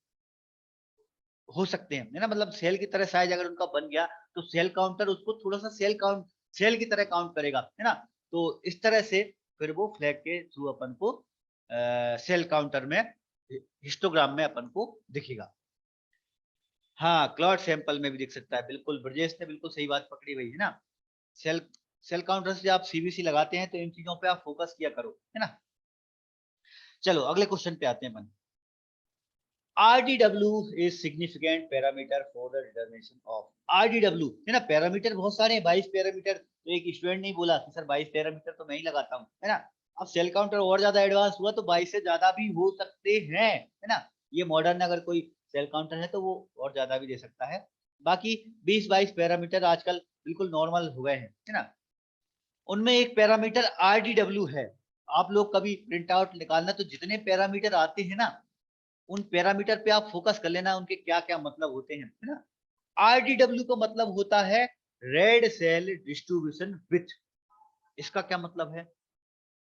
हो सकते हैं, है ना। मतलब सेल की तरह साइज अगर उनका बन गया तो सेल काउंटर उसको थोड़ा सा सेल की तरह काउंट करेगा, है ना। तो इस तरह से फिर वो फ्लैग के थ्रू अपन को सेल काउंटर में हिस्टोग्राम में अपन को दिखेगा। हाँ, क्लॉट सैंपल में भी दिख सकता है, बिल्कुल ब्रजेश ने बिल्कुल सही बात पकड़ी हुई है ना। सेल सेल काउंटर से आप सीबीसी लगाते हैं तो इन चीजों पे आप फोकस किया करो, है ना। चलो अगले क्वेश्चन पे आते हैं अपन। RDW is significant parameter for the determination of RDW है ना। पैरामीटर बहुत सारे हैं, 22 पैरामीटर। तो एक स्टूडेंट नहीं बोला कि सर 22 पैरामीटर तो मैं ही लगाता हूँ, है ना। अब सेल काउंटर और ज्यादा एडवांस हुआ तो 22 से ज्यादा भी हो सकते हैं, है ना। ये मॉडर्न अगर कोई सेल काउंटर है तो वो और ज्यादा भी दे सकता है। बाकी 20-22 पैरामीटर आजकल बिल्कुल नॉर्मल हो गए हैं, है ना। उनमें एक पैरामीटर RDW है। आप लोग कभी प्रिंट आउट निकालना, तो जितने पैरामीटर आते हैं ना, उन पैरामीटर पे आप फोकस कर लेना, उनके क्या क्या मतलब होते हैं, है ना। RDW का मतलब होता है रेड सेल डिस्ट्रीब्यूशन विथ। इसका क्या मतलब है?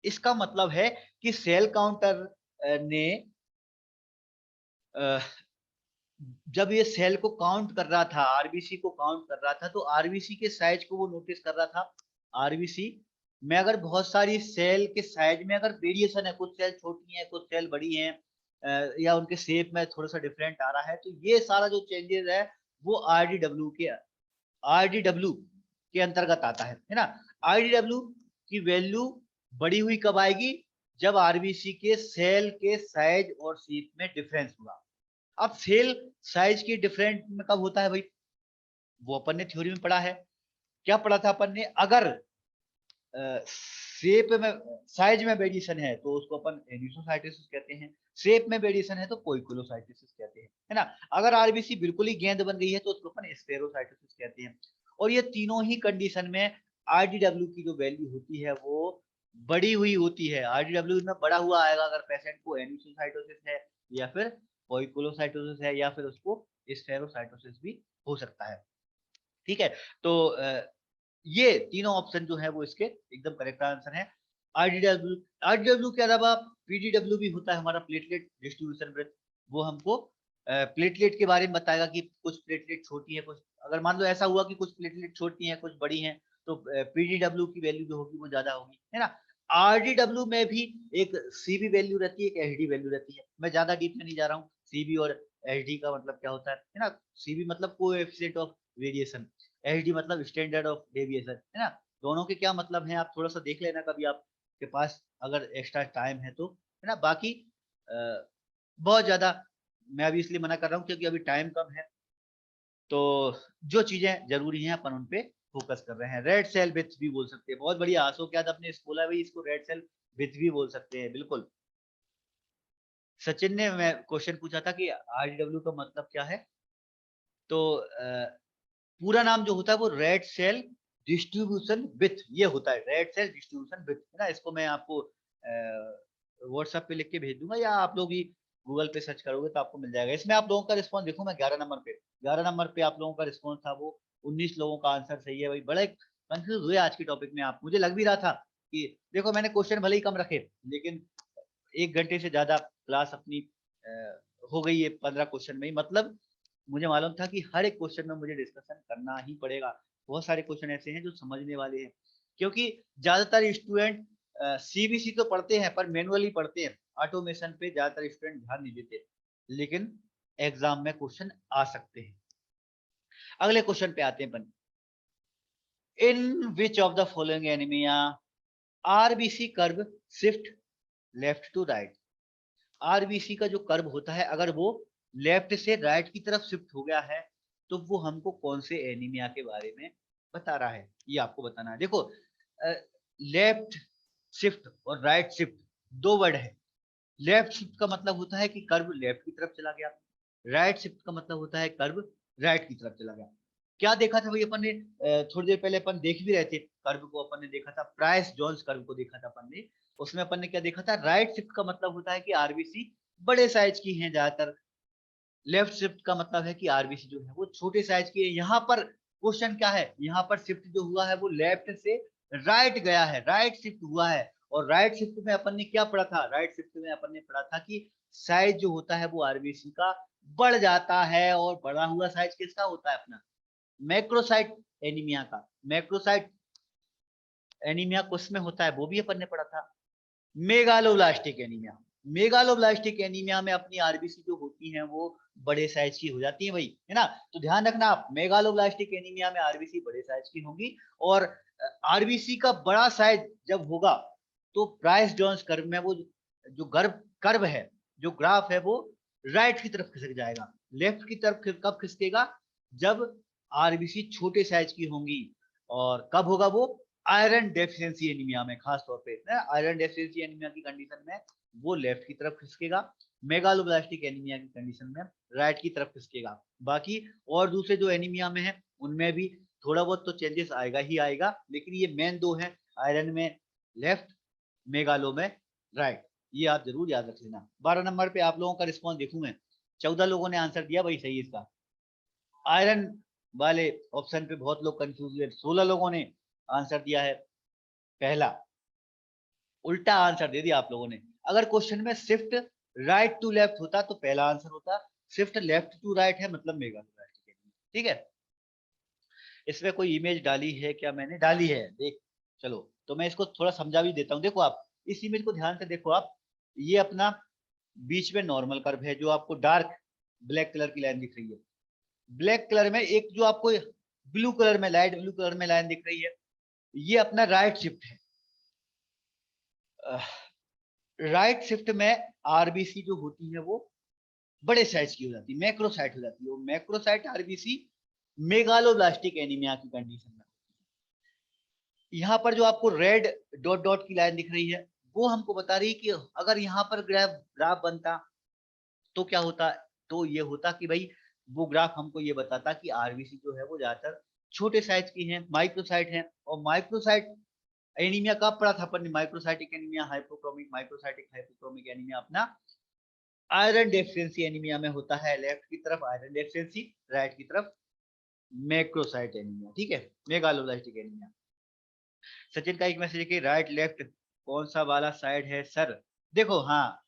इसका मतलब है कि सेल काउंटर ने जब ये सेल को काउंट कर रहा था, आरबीसी को काउंट कर रहा था, तो आरबीसी के साइज को वो नोटिस कर रहा था। आरबीसी में अगर बहुत सारी सेल के साइज में अगर वेरिएशन है, कुछ सेल छोटी है, कुछ सेल बड़ी है, या उनके शेप में थोड़ा सा डिफरेंट आ रहा है, तो ये सारा जो चेंजेस है वो आरडीडब्ल्यू के अंतर्गत आता है ना। आरडीडब्ल्यू की वैल्यू बड़ी हुई कब आएगी? जब आरबीसी के सेल के साइज और शेप में डिफरेंस हुआ। अब सेल साइज की डिफरेंट में कब होता है भाई? वो अपन ने थ्योरी में पढ़ा है। क्या पढ़ा था अपन ने? अगर शेप में साइज में वेरिएशन है तो उसको अपन एनिसोसाइटोसिस कहते हैं, शेप में वेरिएशन है तो पोइकुलोसाइटोसिस कहते हैं, है ना। अगर आरबीसी बिल्कुल ही गेंद बन गई है तो उसको अपन स्पेरोसाइटोसिस कहते हैं। और ये तीनों ही कंडीशन में आरडीडब्ल्यू की जो वैल्यू होती है वो बड़ी हुई होती है। आरडीडब्ल्यू में बड़ा हुआ आएगा अगर पेशेंट को एनिसोसाइटोसिस है, या फिर पोइकुलोसाइटोसिस है, या फिर उसको स्पेरोसाइटोसिस भी हो सकता है। ठीक है, तो ये तीनों ऑप्शन जो है वो इसके एकदम करेक्ट आंसर है। आरडीडब्ल्यू आरडीडब्ल्यू के अलावा पीडीडब्ल्यू भी होता है हमारा, प्लेटलेट डिस्ट्रीब्यूशन ब्रेथ। वो हमको प्लेटलेट के बारे में बताएगा कि कुछ प्लेटलेट छोटी है, कुछ अगर मान लो ऐसा हुआ कि कुछ प्लेटलेट छोटी है कुछ बड़ी हैं, तो पीडीडब्ल्यू की वैल्यू जो होगी वो ज्यादा होगी, है ना। आरडीडब्ल्यू में भी एक सीबी वैल्यू रहती है, एक एचडी वैल्यू रहती है। मैं ज्यादा डीप में नहीं जा रहा हूँ। सीबी और एचडी का मतलब क्या होता है ना। सीबी मतलब कोएफिशिएंट ऑफ वेरिएशन, एचडी मतलब स्टैंडर्ड ऑफ डेविएशन, है ना। दोनों के क्या मतलब हैं आप थोड़ा सा देख लेना कभी आपके पास अगर एक्स्ट्रा टाइम है तो, है ना। बाकी बहुत ज्यादा मैं अभी इसलिए मना कर रहा हूँ क्योंकि अभी टाइम कम है, तो जो चीजें जरूरी हैं अपन उन पे फोकस कर रहे हैं। रेड सेल विथ भी बोल सकते हैं, बहुत बढ़िया। आशोक यादव अपने बोला भाई इसको रेड सेल विथ भी बोल सकते हैं, बिल्कुल। सचिन ने मैं क्वेश्चन पूछा था कि आरडब्ल्यू का मतलब क्या है, तो पूरा नाम जो होता है वो रेड सेल डिस्ट्रीब्यूशन विथ ये होता है, रेड सेल डिस्ट्रीब्यूशन विथ, है ना। इसको मैं आपको व्हाट्सएप पे लिख के भेज दूंगा, या आप लोग ही गूगल पे सर्च करोगे तो आपको मिल जाएगा। इसमें आप लोगों का रिस्पॉन्स देखो, मैं 11 नंबर पे आप लोगों का रिस्पॉन्स था वो 19 लोगों का आंसर सही है भाई। बड़े कंफ्यूज हुए आज के टॉपिक में आप, मुझे लग भी रहा था कि देखो मैंने क्वेश्चन भले ही कम रखे, लेकिन 1 घंटे से ज्यादा क्लास अपनी हो गई है 15 क्वेश्चन में ही। मतलब मुझे मालूम था कि हर एक क्वेश्चन में मुझे डिस्कशन करना ही पड़ेगा। बहुत सारे क्वेश्चन ऐसे हैं जो समझने वाले हैं, क्योंकि ज्यादातर स्टूडेंट सीबीसी तो पढ़ते हैं पर मैनुअली पढ़ते हैं, ऑटोमेशन पे ज्यादातर स्टूडेंट ध्यान नहीं देते, लेकिन एग्जाम में क्वेश्चन आ सकते हैं। अगले क्वेश्चन पे आते हैं अपन। In which of the following anemia RBC curve shift left to right. RBC का जो कर्व होता है अगर वो लेफ्ट से राइट की तरफ शिफ्ट हो गया है, तो वो हमको कौन से एनीमिया के बारे में बता रहा है, ये आपको बताना है। देखो लेफ्ट शिफ्ट और राइट शिफ्ट दो वर्ड है। लेफ्ट शिफ्ट का मतलब होता है कि कर्व लेफ्ट की तरफ चला गया, राइट शिफ्ट का मतलब होता है कर्व राइट की तरफ चला गया। क्या देखा था भाई अपन ने? थोड़ी देर पहले अपन देख भी रहे थे कर्व को, अपन ने देखा था प्राइस जोन्स कर्व को देखा था अपन ने। उसमें अपन ने क्या देखा था? राइट शिफ्ट का मतलब होता है कि आरबीसी बड़े साइज की हैं ज्यादातर, लेफ्ट शिफ्ट का मतलब है कि आरबीसी जो है वो छोटे साइज की है। यहाँ पर क्वेश्चन क्या है? यहाँ पर शिफ्ट जो हुआ है वो लेफ्ट से राइट गया है, राइट शिफ्ट हुआ है। और राइट शिफ्ट में अपन ने क्या पढ़ा था? राइट शिफ्ट में अपन ने पढ़ा था कि साइज जो होता है वो आरबीसी का बढ़ जाता है, और बढ़ा हुआ साइज किसका होता है? अपना मैक्रोसाइट एनीमिया का। मैक्रोसाइट एनीमिया किसमें होता है वो भी अपन ने पढ़ा था, मेगालोब्लास्टिक एनीमिया। मेगालोब्लास्टिक एनीमिया में अपनी आरबीसी जो होती हैं वो बड़े साइज की हो जाती है भाई, है ना। तो ध्यान रखना आप, मेगालोब्लास्टिक एनीमिया में आरबीसी बड़े साइज की होंगी। और आरबीसी का बड़ा साइज जब होगा तो प्राइस जोन्स कर्व में वो जो कर्व कर्व है, जो ग्राफ है वो राइट की तरफ खिसक जाएगा। लेफ्ट की तरफ कब खिसकेगा? जब आरबीसी छोटे साइज की होंगी। और कब होगा वो? आयरन डेफिशिएंसी एनीमिया में, खास तौर पे आयरन डेफिशिएंसी एनीमिया की कंडीशन में वो लेफ्ट की तरफ खिसकेगा। मेगालोब्लास्टिक एनीमिया की कंडीशन में राइट की तरफ खिसकेगा। बाकी और दूसरे जो एनीमिया में है उनमें भी थोड़ा बहुत तो चेंजेस आएगा ही आएगा, लेकिन ये मेन दो है, आयरन में लेफ्ट, मेगालो में राइट। ये आप जरूर याद रख लेना। 12 नंबर पे आप लोगों का रिस्पॉन्स देखूं मैं, 14 लोगों ने आंसर दिया भाई सही इसका। आयरन वाले ऑप्शन पे बहुत लोग कंफ्यूज हुए, 16 लोगों ने आंसर दिया है पहला। उल्टा आंसर दे दिया आप लोगों ने। अगर क्वेश्चन में शिफ्ट राइट टू लेफ्ट होता तो पहला आंसर होता, शिफ्ट लेफ्ट टू राइट है मतलब मेगा राइट। ठीक है, इसमें कोई इमेज डाली है क्या? मैंने डाली है, देख। चलो तो मैं इसको थोड़ा समझा भी देता हूँ। देखो आप इस इमेज को ध्यान से देखो आप, ये अपना बीच में नॉर्मल कर्व है, जो आपको डार्क ब्लैक कलर की लाइन दिख रही है। ब्लैक कलर में एक जो आपको ब्लू कलर में, लाइट ब्लू कलर में लाइन दिख रही है, ये अपना राइट शिफ्ट है। राइट शिफ्ट में आरबीसी जो होती है वो बड़े साइज की हो जाती है, मैक्रोसाइट हो जाती है। वो मैक्रोसाइट आरबीसी मेगालोब्लास्टिक एनीमिया की कंडीशन में। यहाँ पर जो आपको रेड डॉट डॉट की लाइन दिख रही है, वो हमको बता रही है कि अगर यहाँ पर ग्राफ बनता तो क्या होता? तो ये होता कि भाई वो ग्राफ हमको ये बताता कि आरबीसी जो है वो ज्यादातर छोटे साइज की है, माइक्रोसाइट है। और माइक्रोसाइट एनीमिया कब पढ़ा था अपन ने? Microcytic anaemia, hypochromic microcytic hypochromic anaemia अपना आयरन डेफिशिएंसी एनीमिया में होता है। लेफ्ट की तरफ आयरन डेफिशिएंसी, राइट की तरफ मैक्रोसाइट एनीमिया। ठीक है, मेगालोब्लास्टिक एनीमिया। सचिन का एक मैसेज है कि राइट लेफ्ट कौन सा वाला साइड है सर? देखो हाँ,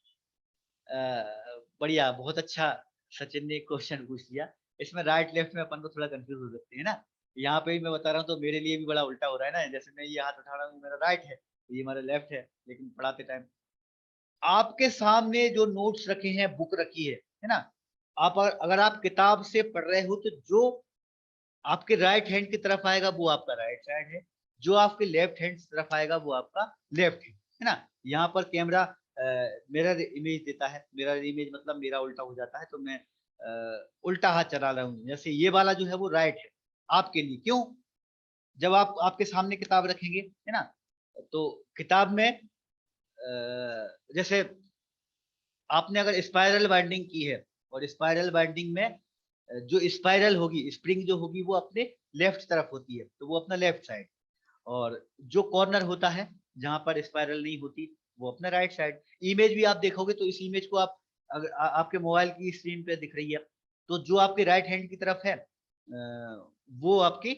बढ़िया, बहुत अच्छा सचिन ने क्वेश्चन पूछ लिया। इसमें राइट लेफ्ट में अपन को थोड़ा कंफ्यूज हो सकते हैं ना। यहाँ पे भी मैं बता रहा हूँ तो मेरे लिए भी बड़ा उल्टा हो रहा है ना। जैसे मैं ये हाथ उठा रहा हूँ, मेरा राइट है, ये हमारा लेफ्ट है, लेकिन पढ़ाते टाइम आपके सामने जो नोट्स रखे हैं, बुक रखी है ना। आप अगर आप किताब से पढ़ रहे हो तो जो आपके राइट हैंड की तरफ आएगा वो आपका राइट साइड है, जो आपके लेफ्ट हैंड की तरफ आएगा वो आपका लेफ्ट है ना। यहाँ पर कैमरा मिरर इमेज देता है, मिरर इमेज मतलब मेरा उल्टा हो जाता है, तो मैं उल्टा हाथ चला रहा हूँ। जैसे ये वाला जो है वो राइट है आपके लिए। क्यों? जब आप आपके सामने किताब रखेंगे है ना, तो किताब में जैसे आपने अगर स्पाइरल बाइंडिंग की है, और स्पाइरल बाइंडिंग में जो स्पाइरल होगी, स्प्रिंग जो होगी वो अपने लेफ्ट तरफ होती है, तो वो अपना लेफ्ट साइड। और जो कॉर्नर होता है जहां पर स्पाइरल नहीं होती, वो अपना राइट साइड। इमेज भी आप देखोगे तो इस इमेज को आप अगर आपके मोबाइल की स्क्रीन पे दिख रही है, तो जो आपके राइट हैंड की तरफ है वो आपकी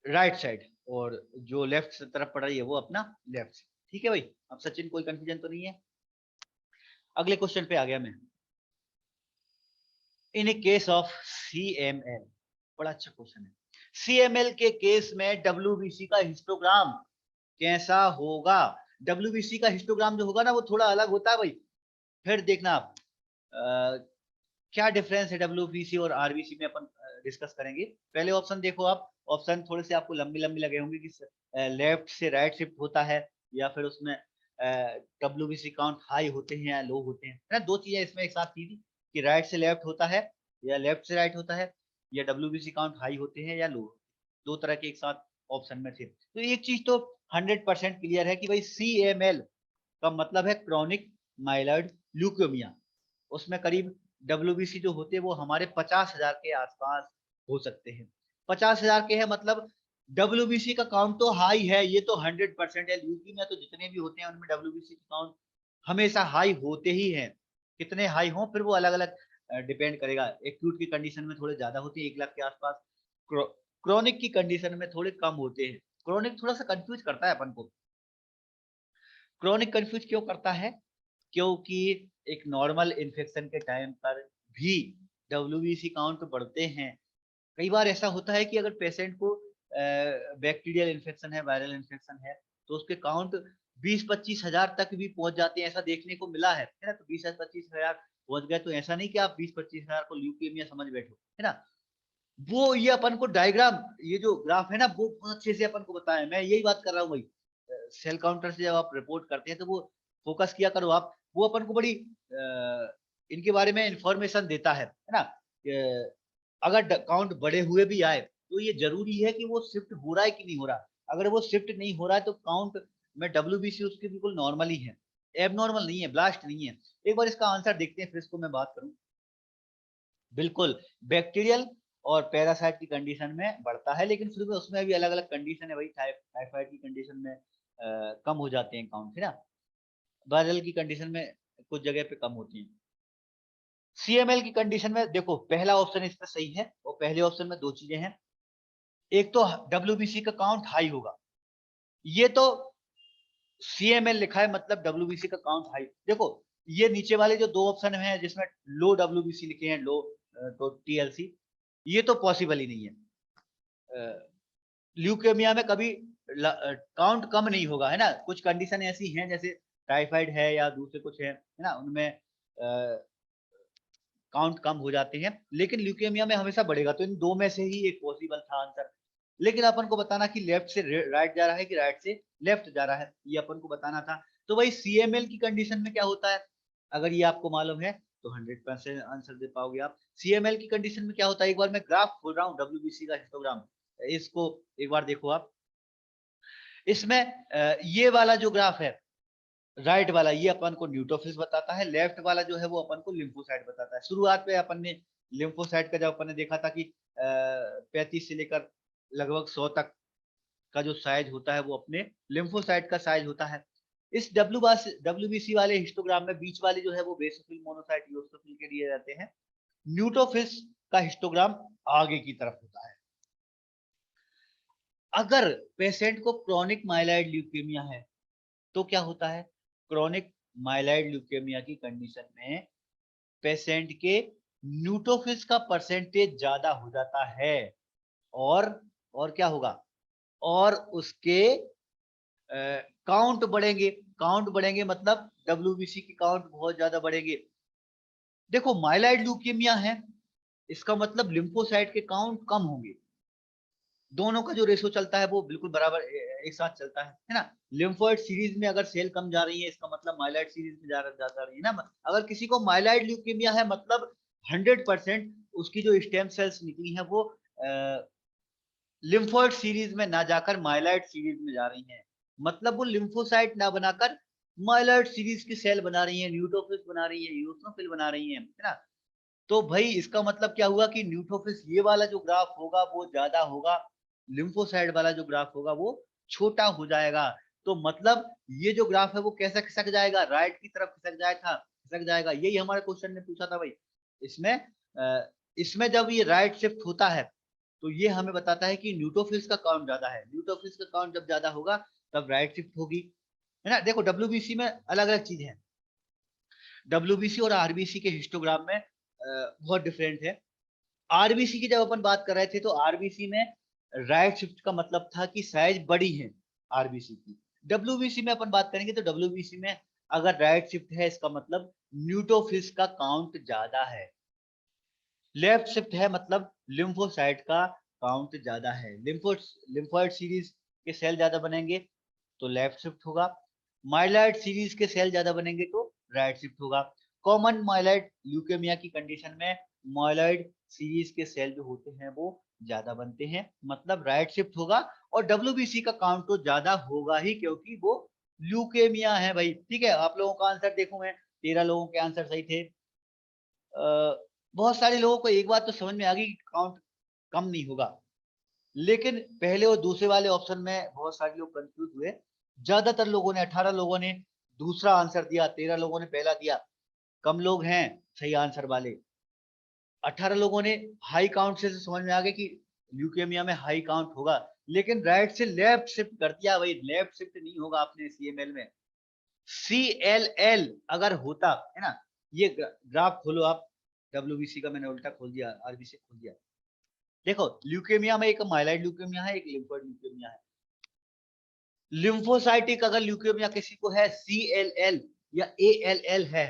राइट साइड, और जो लेफ्ट तरफ पड़ रही है वो अपना लेफ्ट। ठीक है भाई, अब सचिन कोई कंफ्यूजन तो नहीं है? अगले क्वेश्चन पे आ गया मैं। इन ए केस ऑफ CML, बड़ा अच्छा क्वेश्चन है। CML के केस में WBC का हिस्टोग्राम कैसा होगा? WBC का हिस्टोग्राम जो होगा ना वो थोड़ा अलग होता है भाई। फिर देखना आप क्या डिफरेंस है WBC और RBC में, अपन डिस्कस करेंगे। पहले ऑप्शन देखो आप, ऑप्शन थोड़े से आपको लंबी लंबी लगे होंगे कि लेफ्ट से राइट शिफ्ट होता है, या फिर उसमें WBC काउंट हाई होते हैं या लो होते हैं, है ना। दो चीजें इसमें एक साथ थी कि राइट से लेफ्ट होता है या लेफ्ट से राइट होता है, या WBC काउंट हाई होते हैं या लो। दो तरह के एक साथ ऑप्शन में थे। तो एक चीज तो 100% क्लियर है कि भाई CML का मतलब है क्रॉनिक माइलॉइड ल्यूकेमिया। उसमें करीब WBC जो होते हैं वो हमारे 50,000 के आसपास हो सकते हैं। 50,000 के है मतलब WBC का काउंट तो हाई है, ये तो 100% है। ल्यूकीमिया तो जितने भी होते हैं उनमें WBC का काउंट हमेशा हाई होते ही हैं। कितने हाई हों फिर वो अलग अलग डिपेंड करेगा। एक्यूट की कंडीशन में थोड़े ज्यादा होते हैं, 1 लाख के आसपास। क्रोनिक की कंडीशन में थोड़े कम होते हैं। क्रोनिक थोड़ा सा कंफ्यूज करता है अपन को। क्रोनिक कंफ्यूज क्यों करता है? क्योंकि एक नॉर्मल इन्फेक्शन के टाइम पर भी WBC काउंट बढ़ते हैं। कई बार ऐसा होता है कि अगर पेशेंट को बैक्टीरियल इन्फेक्शन है, वायरल इन्फेक्शन है, तो उसके काउंट 20-25 हजार तक भी पहुंच जाते हैं, ऐसा देखने को मिला है ना। तो 20-25 हजार पहुंच गए तो ऐसा नहीं कि आप 20-25 हजार को ल्यूकेमिया समझ बैठो, है ना। वो ये अपन को डायग्राम, ये जो ग्राफ है ना, वो बहुत अच्छे से अपन को बताया। मैं यही बात कर रहा हूँ भाई, सेल काउंटर से जब आप रिपोर्ट करते हैं तो वो फोकस किया करो आप। वो अपन को बड़ी इनके बारे में इंफॉर्मेशन देता है ना? अगर काउंट बढ़े हुए भी आए तो ये जरूरी है कि वो शिफ्ट हो रहा है कि नहीं हो रहा। अगर वो शिफ्ट नहीं हो रहा है तो काउंट में डब्ल्यूबीसी उसकी बिल्कुल नॉर्मल ही है, एबनॉर्मल नहीं है, ब्लास्ट नहीं है। एक बार इसका आंसर देखते हैं, फिर इसको मैं बात करूं। बिल्कुल, बैक्टीरियल और पैरासाइट की कंडीशन में बढ़ता है, लेकिन फिर भी उसमें भी अलग अलग कंडीशन है भाई। टाइफाइड की कंडीशन में कम हो जाते हैं काउंट, है ना? वायरल की कंडीशन में कुछ जगह पे कम होती है। सीएमएल की कंडीशन में देखो, पहला ऑप्शन इसमें सही है, और पहले ऑप्शन में दो चीजें हैं। एक तो डब्ल्यूबीसी का काउंट हाई होगा, ये तो सीएमएल लिखा है मतलब डब्ल्यूबीसी का काउंट हाई। देखो ये नीचे वाले जो दो ऑप्शन हैं जिसमें लो डब्ल्यूबीसी लिखे हैं, लो तो टीएलसी, ये तो पॉसिबल ही नहीं है। ल्यूकेमिया में कभी काउंट कम नहीं होगा, है ना? कुछ कंडीशन ऐसी हैं जैसे टाइफाइड है या दूसरे कुछ है ना, उनमें काउंट कम हो जाते हैं, लेकिन ल्यूकेमिया में हमेशा बढ़ेगा। तो इन दो में से ही एक पॉसिबल था आंसर, लेकिन अपन को बताना कि लेफ्ट से राइट जा रहा है कि राइट से लेफ्ट जा रहा है, ये अपन को बताना था। तो भाई सीएमएल की कंडीशन में क्या होता है, अगर ये आपको मालूम है तो 100% आंसर दे पाओगे आप। सीएमएल की कंडीशन में क्या होता है, एक बार मैं ग्राफ खोल रहा हूँ डब्ल्यूबीसी का हिस्टोग्राम, इसको एक बार देखो आप। इसमें ये वाला जो ग्राफ है, राइट वाला, ये अपन को न्यूट्रोफिल्स बताता है, लेफ्ट वाला जो है वो अपन को लिम्फोसाइट बताता है। शुरुआत में अपन ने लिम्फोसाइट का जब अपन ने देखा था कि 35 से लेकर लगभग 100 तक का जो साइज होता है वो अपने लिम्फोसाइट का साइज होता है। इस डब्ल्यूबीसी वाले हिस्टोग्राम में बीच वाले जो है वो बेसोफिल, मोनोसाइट, यूरोसिल के लिए रहते हैं। न्यूट्रोफिल्स का हिस्टोग्राम आगे की तरफ होता है। अगर पेशेंट को क्रोनिक माइलॉइड ल्यूकेमिया है तो क्या होता है, क्रोनिक माइलॉइड ल्यूकेमिया की कंडीशन में पेशेंट के न्यूट्रोफिल्स का परसेंटेज ज्यादा हो जाता है, और और क्या होगा, और उसके काउंट बढ़ेंगे। काउंट बढ़ेंगे मतलब डब्ल्यूबीसी की काउंट बहुत ज्यादा बढ़ेंगे। देखो माइलॉइड ल्यूकेमिया है, इसका मतलब लिम्फोसाइट के काउंट कम होंगे। दोनों का जो रेशो चलता है वो बिल्कुल बराबर एक साथ चलता है ना? लिम्फोइड सीरीज में अगर सेल कम जा रही है, इसका मतलब माइलॉइड सीरीज में जा रही है ना। अगर किसी को माइलॉइड ल्यूकेमिया है मतलब 100% उसकी जो स्टेम सेल्स निकली है वो लिम्फोइड सीरीज में ना जाकर माइलॉइड सीरीज में जा रही हैं। मतलब वो लिम्फोसाइट ना बनाकर माइलॉइड सीरीज की सेल बना रही है, न्यूट्रोफिल्स बना रही है, यूरोसिल बना रही है ना? तो भाई इसका मतलब क्या हुआ कि न्यूट्रोफिल्स ये वाला जो ग्राफ होगा वो ज्यादा होगा, लिम्फोसाइट वाला जो ग्राफ होगा वो छोटा हो जाएगा। तो मतलब ये जो ग्राफ है वो कैसा खिसक जाएगा, राइट की तरफ खिसक जाएगा। यही हमारे क्वेश्चन ने पूछा था भाई। इसमें इसमें जब ये राइट शिफ्ट होता है तो ये हमें बताता है कि न्यूट्रोफिल्स का काउंट ज्यादा है। न्यूट्रोफिल्स का काउंट जब ज्यादा होगा तब राइट शिफ्ट होगी, है ना? देखो डब्ल्यूबीसी में अलग अलग चीजें हैं। डब्ल्यूबीसी और आरबीसी के हिस्टोग्राम में बहुत डिफरेंट है। आरबीसी की जब अपन बात कर रहे थे तो आरबीसी में राइट शिफ्ट का मतलब था कि साइज बड़ी है आरबीसी की। डब्ल्यूबीसी में अपन बात करेंगे तो डब्ल्यूबीसी में अगर राइट शिफ्ट है इसका मतलब न्यूट्रोफिल्स का काउंट ज्यादा है। लेफ्ट शिफ्ट है मतलब लिम्फोसाइट का काउंट ज्यादा है। लिम्फोइड सीरीज के सेल ज्यादा बनेंगे तो लेफ्ट शिफ्ट होगा, माइलॉइड सीरीज के सेल ज्यादा बनेंगे तो राइट शिफ्ट होगा। कॉमन माइलॉइड ल्यूकेमिया की कंडीशन में माइलॉइड सीरीज के सेल जो होते हैं वो ज्यादा बनते हैं, मतलब राइट शिफ्ट होगा। और डब्ल्यूबीसी का काउंट तो ज्यादा होगा ही क्योंकि वो ल्यूकेमिया है भाई। ठीक है, आप लोगों का आंसर देखो, मैं 13 लोगों के आंसर सही थे। बहुत सारे लोगों को एक बात तो समझ में आ गई कि काउंट कम नहीं होगा, लेकिन पहले और दूसरे वाले ऑप्शन में बहुत सारे लोग कंफ्यूज हुए। ज्यादातर लोगों ने 18 लोगों ने दूसरा आंसर दिया, 13 लोगों ने पहला दिया। कम लोग हैं सही आंसर वाले। 18 लोगों ने हाई काउंट से समझ में आ गया कि ल्यूकेमिया में हाई काउंट होगा, लेकिन राइट से लेफ्ट शिफ्ट कर दिया भाई। लेफ्ट शिफ्ट नहीं होगा अपने सीएमएल में, सीएलएल अगर होता, है ना? ये ग्राफ खोलो आप, डब्ल्यूबीसी का मैंने उल्टा खोल दिया, आरबीसी खोल दिया। देखो ल्यूकेमिया में एक माइलॉइड ल्यूकेमिया है, एक लिम्फोइड ल्यूकेमिया है। लिम्फोसाइटिक अगर ल्यूकेमिया किसी को है, सीएलएल या एएलएल है,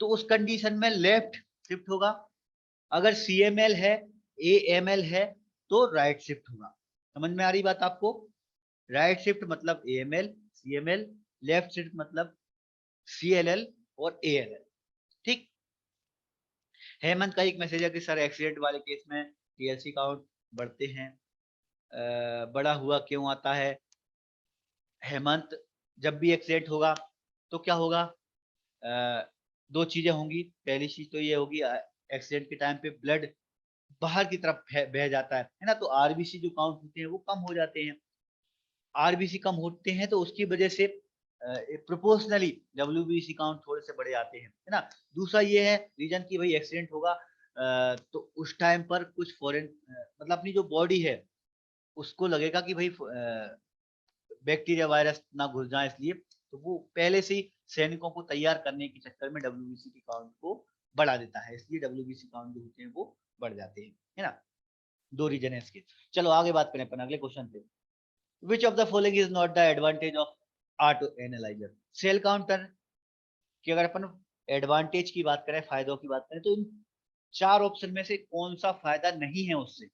तो उस कंडीशन में लेफ्ट शिफ्ट होगा। अगर सीएमएल है, एएमएल है, तो राइट शिफ्ट होगा। समझ में आ रही बात आपको? राइट शिफ्ट मतलब एएमएल, सीएमएल, लेफ्ट शिफ्ट मतलब सीएलएल और एएलएल। ठीक। हेमंत का एक मैसेज है कि सर एक्सीडेंट वाले केस में टीएलसी काउंट बढ़ते हैं, बड़ा हुआ क्यों आता है? हेमंत, जब भी एक्सीडेंट होगा तो क्या होगा, दो चीजें होंगी। पहली चीज तो ये होगी, एक्सीडेंट के टाइम पे ब्लड बाहर की तरफ बह जाता है ना, तो आरबीसी जो काउंट होते हैं वो कम हो जाते हैं। आरबीसी कम होते हैं तो उसकी वजह से प्रोपोर्शनली डब्ल्यूबीसी काउंट थोड़े से बढ़े आते हैं, है ना। दूसरा ये है रीजन कि भाई एक्सीडेंट होगा, तो उस टाइम पर कुछ फॉरेन मतलब अपनी जो बॉडी है उसको लगेगा कि भाई बैक्टीरिया वायरस ना घुस जाए, इसलिए तो वो पहले से ही सैनिकों को तैयार करने के चक्कर में डब्ल्यूबीसी के काउंट को बढ़ा देता है, इसलिए डब्ल्यूबीसी काउंट जो होते हैं वो बढ़ जाते हैं, है ना। दो रीजन है इसके। चलो आगे बात करें अपन अगले क्वेश्चन पे। Which of the following is not the advantage of auto analyser? Cell counter की अगर अपन एडवांटेज की बात करें, फायदों की बात करें, तो इन चार ऑप्शन में से कौन सा फायदा नहीं है उससे,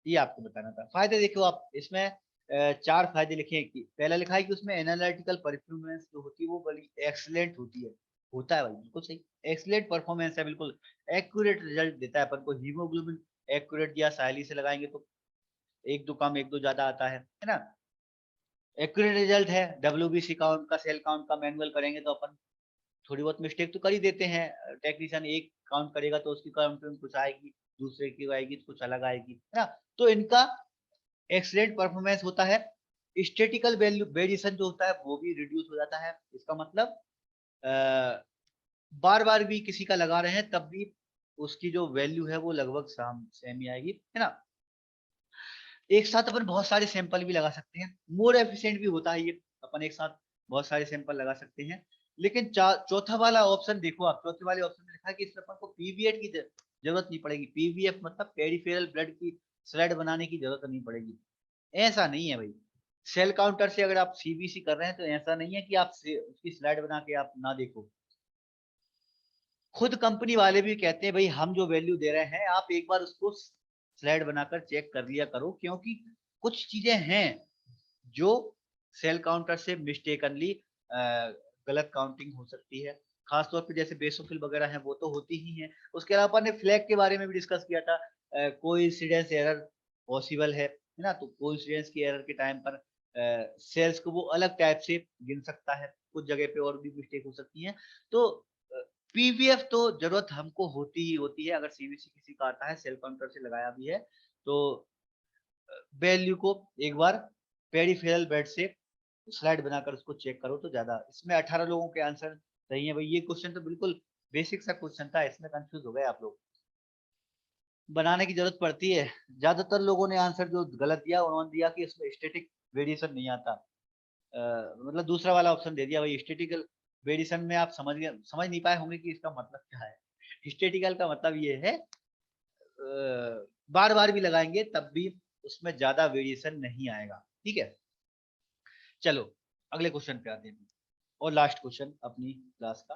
ये आपको बताना था। फायदे देखो आप इसमें, चार फायदे लिखे हैं कि पहला लिखा है कि उसमें एनालिटिकल परफॉर्मेंस जो होती है वो बड़ी एक्सीलेंट होती है। होता है भाई, बिल्कुल सही, एक्सीलेंट परफॉर्मेंस है, बिल्कुल एक्यूरेट रिजल्ट देता है अपन को। हीमोग्लोबिन एक्यूरेट दिया, साइली से लगाएंगे तो एक दो कम एक दो ज्यादा आता है ना। एक्यूरेट रिजल्ट है। डब्ल्यूबीसी काउंट का, सेल काउंट का मैनुअल करेंगे तो अपन थोड़ी बहुत मिस्टेक तो कर ही देते हैं। टेक्नीशियन एक काउंट करेगा तो उसकी काउंट में कुछ आएगी, दूसरे की आएगी तो कुछ अलग आएगी, है ना। तो इनका एक्सीलेंट परफॉर्मेंस होता है। स्टेटिकल वैल्यू वेरिएशन जो होता है वो भी रिड्यूस हो जाता है। इसका मतलब बार बार भी किसी का लगा रहे हैं तब भी उसकी जो वैल्यू है वो लगभग सेम ही आएगी, है ना। एक साथ अपन बहुत सारे सैंपल भी लगा सकते हैं, मोर एफिशिएंट भी होता है ये, अपन एक साथ बहुत सारे सैंपल लगा सकते हैं। लेकिन चौथा वाला ऑप्शन देखो आप, चौथे वाले ऑप्शन में लिखा है कि इसमें अपन को पीवीएफ की जरूरत नहीं पड़ेगी। पीवीएफ मतलब पेरिफेरल ब्लड की स्लाइड बनाने की जरूरत नहीं पड़ेगी। ऐसा नहीं है भाई। सेल काउंटर से अगर आप सीबीसी कर रहे हैं तो ऐसा नहीं है कि आप उसकी स्लाइड बना के आप ना देखो। खुद कंपनी वाले भी कहते हैं भाई हम जो वैल्यू दे रहे हैं आप एक बार उसको स्लाइड बनाकर चेक कर लिया करो, क्योंकि कुछ चीजें हैं जो सेल काउंटर से मिस्टेकनली गलत काउंटिंग हो सकती है। खासतौर पे जैसे बेसोफिल वगैरह है वो तो होती ही है। उसके अलावा अपन ने फ्लैग के बारे में भी डिस्कस किया था। कोइंसिडेंस एरर पॉसिबल है ना। तो कोइंसिडेंस की एरर के टाइम पर सेल्स को वो अलग टाइप से गिन सकता है, कुछ जगह पे और भी मिस्टेक हो सकती है। तो पीवीएफ तो जरूरत हमको होती ही होती है। अगर सीवीसी किसी का आता है, सेल काउंटर से लगाया भी है, तो वैल्यू को एक बार पेरिफेरल बेड से स्लाइड बनाकर उसको चेक करो तो ज्यादा। इसमें 18 लोगों के आंसर सही है भाई। ये क्वेश्चन तो बिल्कुल बेसिक सा क्वेश्चन था, इसमें कंफ्यूज हो गए आप लोग। बनाने की जरूरत पड़ती है। ज्यादातर लोगों ने आंसर जो गलत दिया उन्होंने दिया कि इसमें स्टैटिक वेरिएशन नहीं आता। मतलब दूसरा वाला ऑप्शन दे दिया भाई स्टैटिकल वेरिएशन में। आप समझ नहीं पाए होंगे कि इसका मतलब क्या है। स्टैटिकल का मतलब ये है बार बार भी लगाएंगे तब भी उसमें ज्यादा वेरिएशन नहीं आएगा, ठीक है। चलो अगले क्वेश्चन पे आते हैं और लास्ट क्वेश्चन अपनी क्लास का।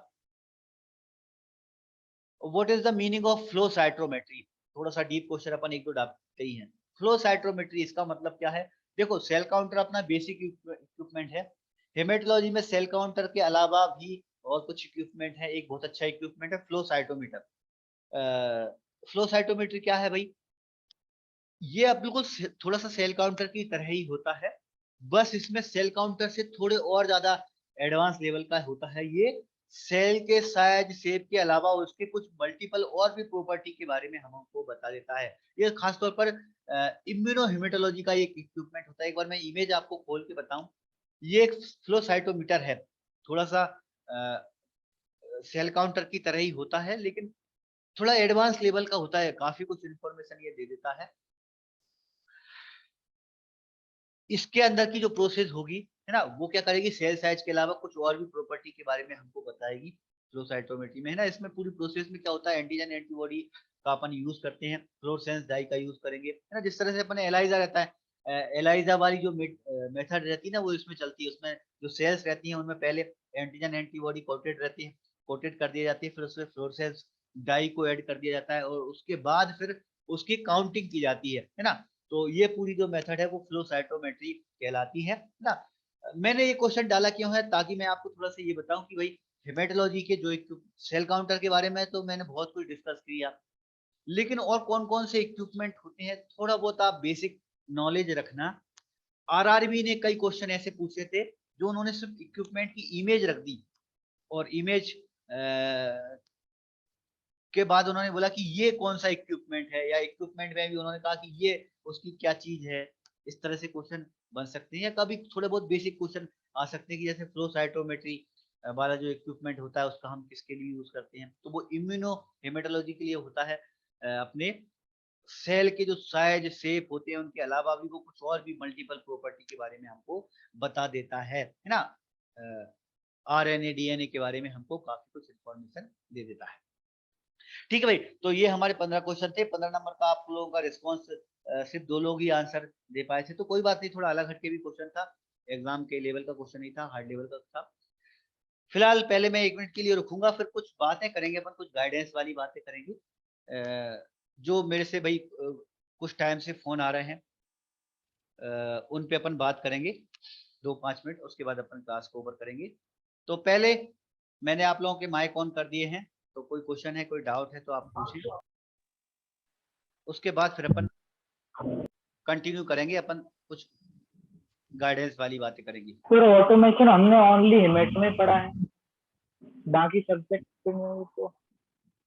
What is the meaning of flow cytometry? थोड़ा सा डीप क्वेश्चन अपन एक दो डालते ही हैं। फ्लो साइट्रोमेट्री इसका मतलब क्या है? देखो सेल काउंटर अपना बेसिक इक्विपमेंट है। हेमेटोलॉजी में सेल काउंटर के अलावा भी और कुछ इक्विपमेंट है। एक बहुत अच्छा इक्विपमेंट है फ्लो साइटोमीटर। फ्लो साइटोमेट्री क्या है भाई? ये अब बिल्कुल थोड़ा सा सेल काउंटर की तरह ही होता है, बस इसमें सेल काउंटर से थोड़े और ज्यादा एडवांस लेवल का होता है। ये सेल के साइज शेप के अलावा उसके कुछ मल्टीपल और भी प्रॉपर्टी के बारे में हमको बता देता है। ये खासतौर पर इम्यूनोहेमेटोलॉजी का एक इक्विपमेंट होता है। एक बार मैं इमेज आपको खोल के बताऊं, ये एक फ्लो साइटोमीटर है। थोड़ा सा सेल काउंटर की तरह ही होता है, लेकिन थोड़ा एडवांस लेवल का होता है। काफी कुछ इन्फॉर्मेशन ये दे देता है। इसके अंदर की जो प्रोसेस होगी, है ना, वो क्या करेगी, सेल साइज के अलावा कुछ और भी प्रॉपर्टी के बारे में हमको बताएगी फ्लो साइटोमेट्री में, है ना। इसमें पूरी प्रोसेस में क्या होता है, एंटीजन एंटीबॉडी का अपन यूज करते हैं, फ्लोरेसेंस डाई का यूज करेंगे, है ना। जिस तरह से अपन एलाइजा रहता है, एलाइजा वाली जो मेथड रहती है ना वो इसमें चलती है। उसमें जो सेल्स रहती है उनमें पहले एंटीजन एंटीबॉडी कोटेड रहती है, कोटेड कर दी जाती है, फिर उसमें फ्लोरेसेंस डाई को ऐड कर दिया जाता है और उसके बाद फिर उसकी काउंटिंग की जाती है ना। तो ये पूरी जो मेथड है वो फ्लो साइटोमेट्री कहलाती है ना। मैंने ये क्वेश्चन डाला क्यों है, ताकि मैं आपको थोड़ा सा ये बताऊं कि भाई हेमेटोलॉजी के जो सेल काउंटर के बारे में तो मैंने बहुत कुछ डिस्कस किया, लेकिन और कौन कौन से इक्विपमेंट होते हैं थोड़ा बहुत आप बेसिक नॉलेज रखना। आरआरबी ने कई क्वेश्चन ऐसे पूछे थे जो उन्होंने सिर्फ इक्विपमेंट की इमेज रख दी और इमेज के बाद उन्होंने बोला कि ये कौन सा इक्विपमेंट है, या इक्विपमेंट में भी उन्होंने कहा कि ये उसकी क्या चीज है। इस तरह से क्वेश्चन बन सकते हैं, या कभी थोड़े बहुत बेसिक क्वेश्चन आ सकते हैं कि जैसे फ्लो साइटोमेट्री वाला जो इक्विपमेंट होता है उसका हम किसके लिए यूज करते हैं, तो वो इम्यूनो हेमेटोलॉजी के लिए होता है। अपने सेल के जो साइज शेप होते हैं उनके अलावा भी वो कुछ और भी मल्टीपल प्रॉपर्टी के बारे में हमको बता देता है ना। आरएनए डीएनए के बारे में हमको काफी कुछ इंफॉर्मेशन दे देता है। ठीक है भाई, तो ये हमारे 15 क्वेश्चन थे। 15 नंबर का आप लोगों का रिस्पॉन्स सिर्फ 2 लोग ही आंसर दे पाए थे, तो कोई बात नहीं, थोड़ा अलग हटके भी क्वेश्चन था, एग्जाम के लेवल का क्वेश्चन नहीं था, हार्ड लेवल का था। फिलहाल पहले मैं 1 मिनट के लिए रुकूंगा, फिर कुछ बातें करेंगे अपन, कुछ गाइडेंस वाली बातें करेंगे। जो मेरे से भाई कुछ टाइम से फोन आ रहे हैं, उन पे अपन बात करेंगे 2-5 मिनट, उसके बाद अपन क्लास को ओवर करेंगे। तो पहले मैंने आप लोगों के माइक ऑन कर दिए हैं, तो कोई क्वेश्चन है, कोई डाउट है तो आप पूछें, उसके बाद फिर अपन कंटिन्यू करेंगे, अपन कुछ गाइडेंस वाली बातें करेंगे। सर ऑटोमेशन हमने ओनली हिमेट में पढ़ा है, बाकी सब्जेक्ट में तो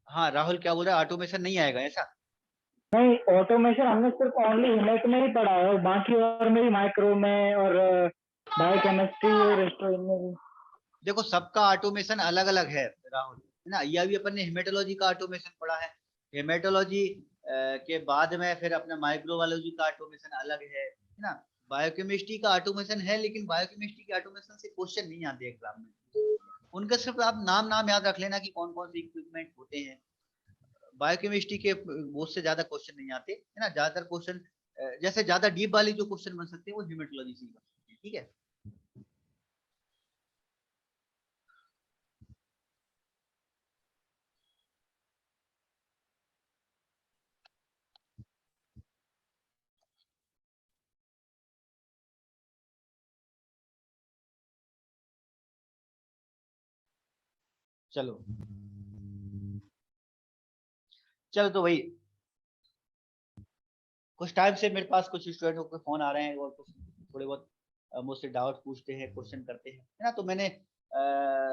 हाँ राहुल क्या बोल रहा है, ऑटोमेशन नहीं आएगा ऐसा? नहीं, ऑटोमेशन हमने सिर्फ ओनली हिमेट में ही पढ़ा है, और बाकी और मेरी माइक्रो में और बायोकेमिस्ट्री और हिस्ट्री में भी। देखो सबका ऑटोमेशन अलग अलग है राहुल, है ना। यह भी अपन ने हेमेटोलॉजी का ऑटोमेशन पढ़ा है, हेमेटोलॉजी के बाद में फिर अपना माइक्रोबायोलॉजी का ऑटोमेशन अलग है ना। बायोकेमिस्ट्री का ऑटोमेशन है, लेकिन बायोकेमिस्ट्री के ऑटोमेशन से क्वेश्चन नहीं आते एग्जाम में, उनका सिर्फ आप नाम नाम याद रख लेना कि कौन कौन से इक्विपमेंट होते हैं। बायोकेमिस्ट्री के बहुत से ज्यादा क्वेश्चन नहीं आते, है ना। ज्यादातर क्वेश्चन जैसे ज्यादा डीप वाली जो क्वेश्चन बन सकते हैं वो हेमेटोलॉजी से बन सकते हैं, ठीक है। चलो चलो, तो भाई कुछ टाइम से मेरे पास कुछ स्टूडेंटों के फोन आ रहे हैं और कुछ थोड़े बहुत मुझसे डाउट पूछते हैं, क्वेश्चन करते हैं, है ना। तो मैंने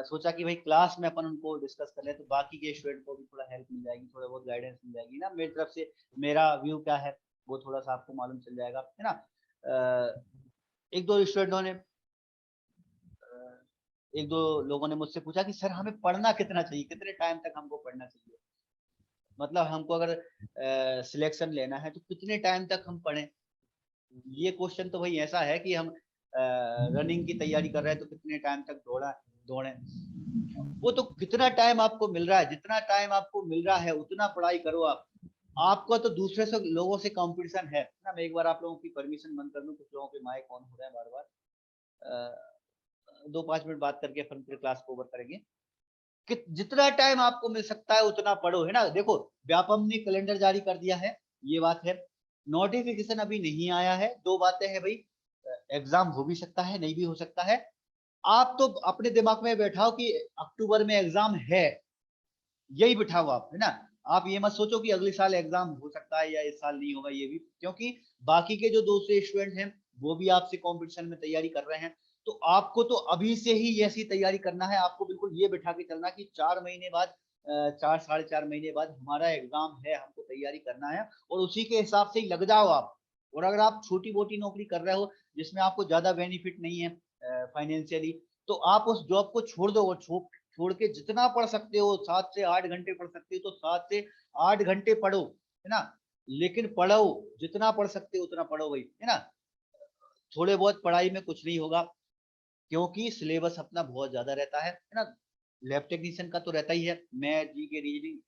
सोचा कि भाई क्लास में अपन उनको डिस्कस कर ले, तो बाकी के स्टूडेंट को भी थोड़ा हेल्प मिल जाएगी, थोड़ा बहुत गाइडेंस मिल जाएगी ना मेरी तरफ से, मेरा व्यू क्या है वो थोड़ा सा आपको मालूम चल जाएगा, है ना। एक दो स्टूडेंटों ने एक दो लोगों ने मुझसे पूछा कि सर हमें पढ़ना कितना चाहिए, कितने टाइम तक हमको पढ़ना चाहिए, मतलब हमको अगर सिलेक्शन लेना है तो कितने टाइम तक हम पढ़ें। ये क्वेश्चन तो भाई ऐसा है कि हम रनिंग की तैयारी कर रहे हैं तो कितने टाइम तक दौड़े, वो तो कितना टाइम आपको मिल रहा है, जितना टाइम आपको मिल रहा है उतना पढ़ाई करो आप। आपको तो दूसरे से लोगों से कंपटीशन है ना। मैं एक बार आप लोगों की परमिशन बंद कर दूं, कुछ लोगों के माइक ऑन हो रहा है बार बार, 2-5 मिनट बात करके फिर क्लास को ओवर करेंगे। कि जितना टाइम आपको मिल सकता है उतना पढ़ो, है ना। देखो व्यापम ने कैलेंडर जारी कर दिया है, ये बात है, नोटिफिकेशन अभी नहीं आया है, दो बातें हैं भाई, एग्जाम हो भी सकता है नहीं भी हो सकता है। आप तो अपने दिमाग में बैठाओ कि अक्टूबर में एग्जाम है, यही बिठाओ आप, है ना। आप ये मत सोचो कि अगले साल एग्जाम हो सकता है या इस साल नहीं होगा, ये भी क्योंकि बाकी के जो दूसरे स्टूडेंट हैं वो भी आपसे कंपटीशन में तैयारी कर रहे हैं, तो आपको तो अभी से ही ऐसी तैयारी करना है। आपको बिल्कुल ये बिठा के चलना कि 4 महीने बाद 4-4.5 महीने बाद हमारा एग्जाम है, हमको तैयारी करना है, और उसी के हिसाब से ही लग जाओ आप। और अगर आप छोटी मोटी नौकरी कर रहे हो जिसमें आपको ज्यादा बेनिफिट नहीं है फाइनेंशियली, तो आप उस जॉब को छोड़ दो, और छोड़ के जितना पढ़ सकते हो, 7 से 8 घंटे पढ़ सकते हो तो 7 से 8 घंटे पढ़ो, है ना। लेकिन पढ़ो, जितना पढ़ सकते हो उतना पढ़ो भाई, है ना। थोड़े बहुत पढ़ाई में कुछ नहीं होगा, क्योंकि सिलेबस अपना बहुत ज्यादा रहता है ना। लैब टेक्नीशियन का तो रहता ही है, मैथ जी के रीजनिंग,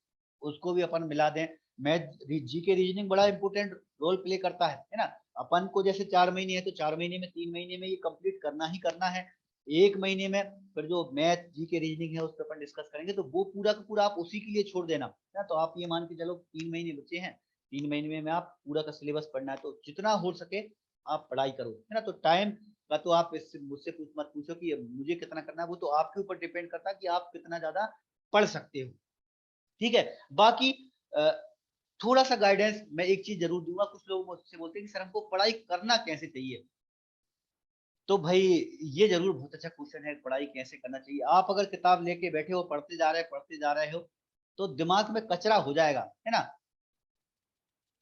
उसको भी अपन मिला दें। मैथ जी के रीजनिंग बड़ा इंपॉर्टेंट रोल प्ले करता है ना। अपन को जैसे 4 महीने है तो 4 महीने में 3 महीने में ये कंप्लीट करना ही करना है। 1 महीने में फिर जो मैथ जी के रीजनिंग है उस पर अपन डिस्कस करेंगे, तो वो पूरा का पूरा आप उसी के लिए छोड़ देना ना। तो आप ये मान के चलो 3 महीने बचे हैं, 3 महीने में आप पूरा का सिलेबस पढ़ना है, तो जितना हो सके आप पढ़ाई करो, है ना। तो टाइम का तो आप इससे मुझसे मत पूछो कि मुझे कितना करना है, वो तो आपके ऊपर डिपेंड करता है कि आप कितना ज्यादा पढ़ सकते हो। ठीक है, बाकी थोड़ा सा गाइडेंस मैं एक चीज जरूर दूंगा। कुछ लोग मुझसे बोलते हैं कि सर हमको पढ़ाई करना कैसे चाहिए, तो भाई ये जरूर बहुत अच्छा क्वेश्चन है, पढ़ाई कैसे करना चाहिए। आप अगर किताब लेके बैठे हो, पढ़ते जा रहे हो, तो दिमाग में कचरा हो जाएगा, है ना।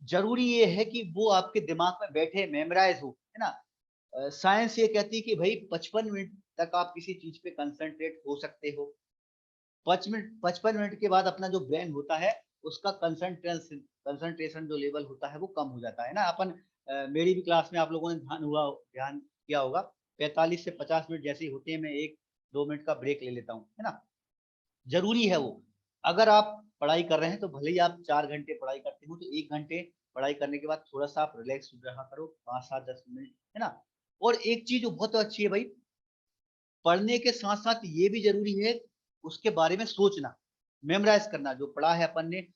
जरूरी ये है कि वो आपके दिमाग में बैठे, मेमोराइज हो, है ना। साइंस ये कहती है कि भाई 55 मिनट तक आप किसी चीज पे कंसंट्रेट हो सकते हो। 55 मिनट के बाद अपना जो ब्रेन होता है, उसका कंसंट्रेशन जो लेवल होता है वो कम हो जाता है ना। मेरी भी क्लास में आप लोगों ने ध्यान किया होगा, 45 से 50 मिनट जैसे ही होते हैं मैं 1-2 मिनट का ब्रेक ले लेता हूँ, है ना। जरूरी है वो। अगर आप पढ़ाई कर रहे हैं तो भले ही आप 4 घंटे पढ़ाई करते हो, तो 1 घंटे पढ़ाई करने के बाद थोड़ा सा आप रिलैक्स रहा करो, 5-7-10 मिनट, है ना। और एक चीज जो बहुत अच्छी है भाई, पढ़ने के साथ साथ ये भी जरूरी है उसके बारे में सोचना, मेमोराइज करना। जो पढ़ा है अपन ने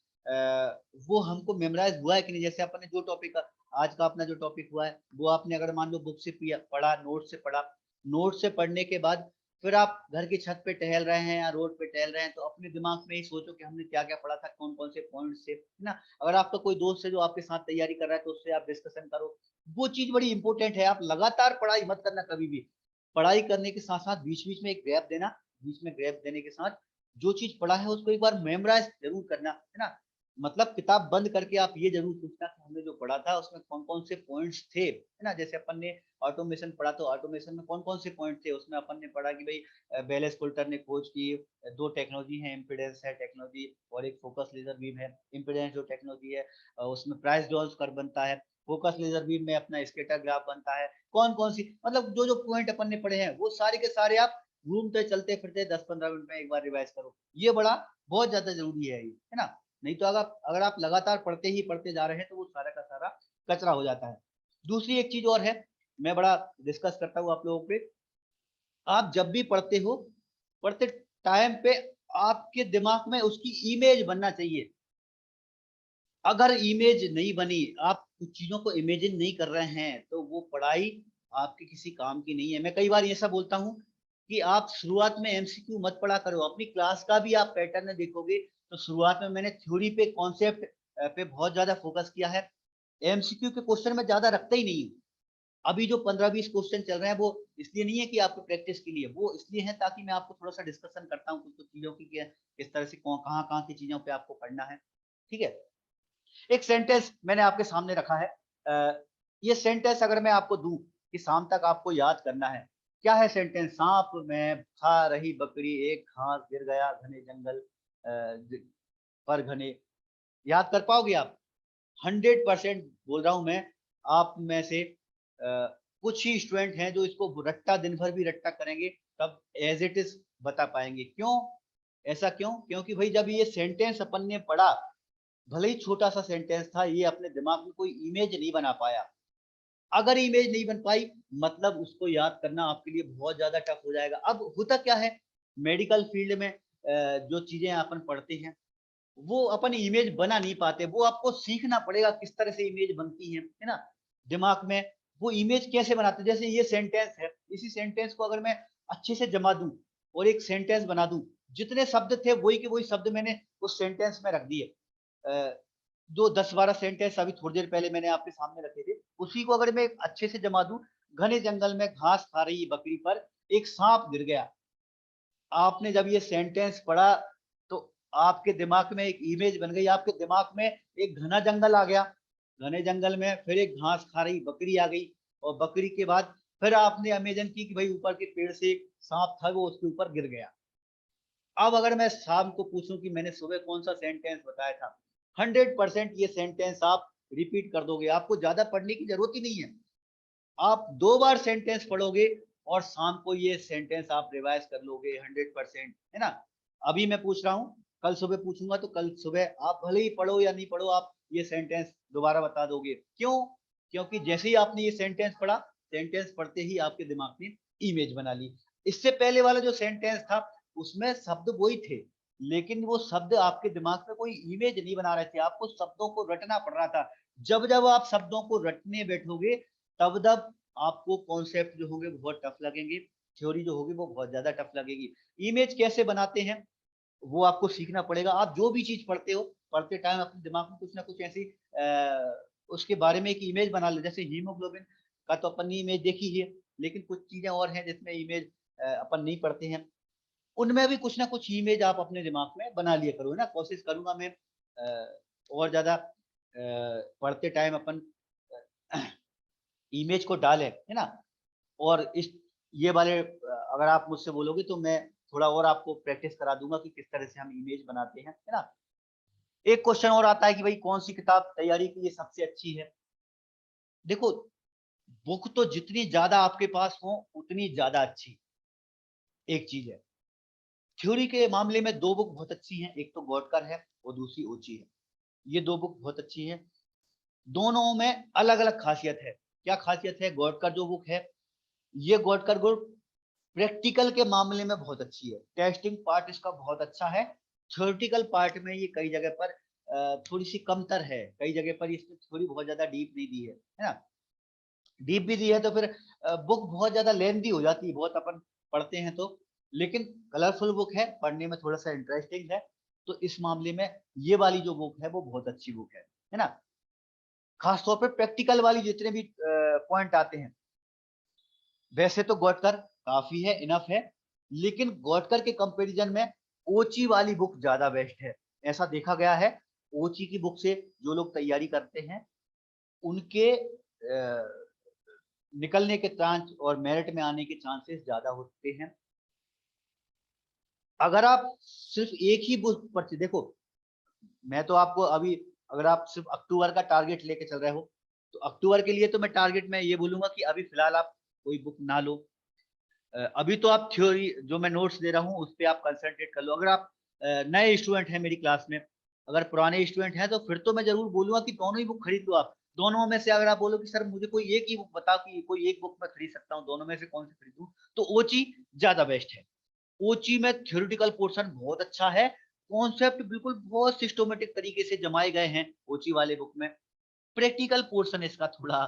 वो हमको मेमोराइज हुआ है कि नहीं। जैसे अपन ने जो टॉपिक, आज का अपना जो टॉपिक हुआ है, वो आपने अगर मान लो बुक से पढ़ा, नोट से पढ़ा, नोट से पढ़ने के बाद फिर आप घर की छत पे टहल रहे हैं या रोड पे टहल रहे हैं, तो अपने दिमाग में ही सोचो कि हमने क्या क्या पढ़ा था, कौन कौन से पॉइंट्स थे, है ना। अगर आपका कोई दोस्त है जो आपके साथ तैयारी कर रहा है, तो उससे आप डिस्कशन करो। वो चीज बड़ी इंपॉर्टेंट है। आप लगातार पढ़ाई मत करना कभी भी। पढ़ाई करने के साथ साथ बीच बीच में एक गैप देना, बीच में गैप देने के साथ जो चीज पढ़ा है उसको एक बार मेमोराइज जरूर करना, है ना। मतलब किताब बंद करके आप ये जरूर सोचना कि हमने जो पढ़ा था उसमें कौन कौन से पॉइंट्स थे, है ना। जैसे अपन ने ऑटोमेशन पढ़ा, तो ऑटोमेशन में कौन कौन से पॉइंट थे, उसमें अपन ने पढ़ा कि भाई बेलेस कुल्टर ने खोज की, दो टेक्नोलॉजी है, इम्पीडेंस है टेक्नोलॉजी, और एक फोकस लेजर बीम है। इम्पीडेंस जो टेक्नोलॉजी है उसमें प्राइस डॉल्स कर्व बनता है, फोकस लेजर बीम में अपना स्केटर ग्राफ बनता है। कौन कौन सी, मतलब जो जो पॉइंट अपन ने पढ़े हैं वो सारे के सारे आप घूमते चलते फिरते 10-15 मिनट में एक बार रिवाइज करो। ये बड़ा बहुत ज्यादा जरूरी है ये, है ना। नहीं तो अगर आप लगातार पढ़ते ही पढ़ते जा रहे हैं तो वो सारा का सारा कचरा हो जाता है। दूसरी एक चीज और है, मैं बड़ा डिस्कस करता हूँ आप लोगों पे। आप जब भी पढ़ते हो, पढ़ते टाइम पे आपके दिमाग में उसकी इमेज बनना चाहिए। अगर इमेज नहीं बनी, आप कुछ चीजों को इमेजिन नहीं कर रहे हैं, तो वो पढ़ाई आपके किसी काम की नहीं है। मैं कई बार ऐसा बोलता हूँ कि आप शुरुआत में एमसीक्यू मत पढ़ा करो। अपनी क्लास का भी आप पैटर्न देखोगे तो शुरुआत में मैंने थ्योरी पे, कॉन्सेप्ट पे बहुत ज्यादा फोकस किया है। एमसीक्यू के क्वेश्चन में ज्यादा रखता ही नहीं हूँ। अभी जो 15-20 क्वेश्चन चल रहे हैं वो इसलिए नहीं है कि आपको प्रैक्टिस के लिए, वो इसलिए है ताकि मैं आपको थोड़ा सा डिस्कशन करता हूँ कुछ कुछ चीजों की, किस तरह से कहाँ कहाँ की चीजों पे आपको पढ़ना है। ठीक है, एक सेंटेंस मैंने आपके सामने रखा है। ये सेंटेंस अगर मैं आपको दूं कि शाम तक आपको याद करना है, क्या है सेंटेंस? सांप में खा रही बकरी, एक घास गिर गया घने जंगल पर घने। याद कर पाओगे आप? 100% बोल रहा हूं मैं। आप में से कुछ ही स्टूडेंट हैं जो इसको रट्टा, दिन भर भी रट्टा करेंगे, तब एज इट इज बता पाएंगे। क्यों? ऐसा क्यों? क्योंकि भाई जब ये सेंटेंस अपन ने पढ़ा, भले ही छोटा सा सेंटेंस था, ये अपने दिमाग में कोई इमेज नहीं बना पाया। अगर इमेज नहीं बन पाई, मतलब उसको याद करना आपके लिए बहुत ज्यादा टफ हो जाएगा। अब होता क्या है, मेडिकल फील्ड में जो चीजें अपन पढ़ते हैं वो अपन इमेज बना नहीं पाते, वो आपको सीखना पड़ेगा किस तरह से इमेज बनती है ना। दिमाग में वो इमेज कैसे बनाते, जैसे ये सेंटेंस है, इसी सेंटेंस को अगर मैं अच्छे से जमा दूं और एक सेंटेंस बना दूं, जितने शब्द थे वही के वही शब्द मैंने उस सेंटेंस में रख दिए। जो 10-12 सेंटेंस अभी थोड़ी देर पहले मैंने आपके सामने रखे थे, उसी को अगर मैं अच्छे से जमा दूं, घने जंगल में घास खा रही बकरी पर एक सांप गिर गया। आपने जब ये सेंटेंस पढ़ा तो आपके दिमाग में एक इमेज बन गई, आपके दिमाग में एक घना जंगल आ गया, घने जंगल में फिर एक घास खा रही बकरी आ गई, और बकरी के बाद फिर आपने इमेजिन की कि भाई ऊपर के पेड़ से एक सांप था, वो उसके ऊपर गिर गया। अब अगर मैं शाम को पूछूं कि मैंने सुबह कौन सा सेंटेंस बताया था, 100% ये सेंटेंस आप रिपीट कर दोगे, आपको ज्यादा पढ़ने की जरूरत ही नहीं है। आप 2 बार सेंटेंस पढ़ोगे और शाम को ये सेंटेंस आप रिवाइज कर लोगे 100%, है ना। अभी मैं पूछ रहा हूँ, कल सुबह पूछूंगा तो कल सुबह आप भले ही पढ़ो या नहीं पढ़ो, आप ये सेंटेंस दोबारा बता दोगे। क्यों? क्योंकि जैसे ही आपने ये सेंटेंस पढ़ा, सेंटेंस पढ़ते ही आपके दिमाग में इमेज बना ली। इससे पहले वाला जो सेंटेंस था उसमें शब्द वही थे, लेकिन वो शब्द आपके दिमाग में कोई इमेज नहीं बना रहे थे, आपको शब्दों को रटना पड़ रहा था। जब जब आप शब्दों को रटने बैठोगे, तब तब आपको कॉन्सेप्ट जो होंगे बहुत टफ लगेंगे, थ्योरी जो होगी वो बहुत ज्यादा टफ लगेगी। इमेज कैसे बनाते हैं वो आपको सीखना पड़ेगा। आप जो भी चीज पढ़ते हो, पढ़ते टाइम अपने दिमाग में कुछ ना कुछ ऐसी उसके बारे में एक इमेज बना लो। जैसे हीमोग्लोबिन का तो अपन ने इमेज देखी ही है, लेकिन कुछ चीजें और हैं जिसमें इमेज अपन नहीं पढ़ते हैं, उनमें भी कुछ ना कुछ इमेज आप अपने दिमाग में बना लिया करो, है ना। कोशिश करूंगा मैं और ज्यादा पढ़ते टाइम अपन इमेज को डालें, है ना। और इस ये वाले अगर आप मुझसे बोलोगे तो मैं थोड़ा और आपको प्रैक्टिस करा दूंगा कि किस तरह से हम इमेज बनाते हैं, है ना। एक क्वेश्चन और आता है कि भाई कौन सी किताब तैयारी के लिए सबसे अच्छी है। देखो, बुक तो जितनी ज्यादा आपके पास हो उतनी ज्यादा अच्छी एक चीज है। थ्योरी के मामले में दो बुक बहुत अच्छी हैं, एक तो गॉडकर है और दूसरी ओची है। ये दो बुक बहुत अच्छी हैं। दोनों में अलग अलग खासियत है। क्या खासियत है? गॉडकर जो बुक है, ये गॉडकर बुक प्रैक्टिकल के मामले में बहुत अच्छी है। टेस्टिंग पार्ट इसका बहुत अच्छा है। थ्योरेटिकल पार्ट में ये कई जगह पर थोड़ी सी कमतर है। कई जगह पर इसमें थ्योरी बहुत ज्यादा डीप नहीं दी है ना। डीप भी दी है तो फिर बुक बहुत ज्यादा लेंथी हो जाती है, बहुत अपन पढ़ते हैं तो। लेकिन कलरफुल बुक है, पढ़ने में थोड़ा सा इंटरेस्टिंग है। तो इस मामले में ये वाली जो बुक है वो बहुत अच्छी बुक है ना। खासतौर पर प्रैक्टिकल वाली जितने भी पॉइंट आते हैं, वैसे तो गॉडकर काफी है, इनफ है, लेकिन गॉडकर के कंपैरिजन में ओची वाली बुक ज्यादा बेस्ट है। ऐसा देखा गया है। ओची की बुक से जो लोग तैयारी करते हैं उनके निकलने के चांस और मेरिट में आने के चांसेस ज्यादा होते हैं। अगर आप सिर्फ एक ही बुक पर देखो, मैं तो आपको अभी, अगर आप सिर्फ अक्टूबर का टारगेट लेके चल रहे हो तो अक्टूबर के लिए तो मैं टारगेट में ये बोलूंगा कि अभी फिलहाल आप कोई बुक ना लो। अभी तो आप थ्योरी जो मैं नोट्स दे रहा हूँ उस पर आप कंसंट्रेट कर लो। अगर आप नए स्टूडेंट हैं मेरी क्लास में, अगर पुराने स्टूडेंट हैं तो फिर तो मैं जरूर बोलूंगा कि दोनों ही बुक खरीद लो आप। दोनों में से अगर आप बोलो कि सर मुझे कोई एक ही बुक बताओ कि कोई एक बुक मैं खरीद सकता हूँ, दोनों में से कौन सी खरीदूं, तो ओची ज्यादा बेस्ट है। ओची में थ्योरेटिकल पोर्शन बहुत अच्छा है। कॉन्सेप्ट बिल्कुल बहुत सिस्टमेटिक तरीके से जमाए गए हैं ओची वाले बुक में। प्रैक्टिकल पोर्शन इसका थोड़ा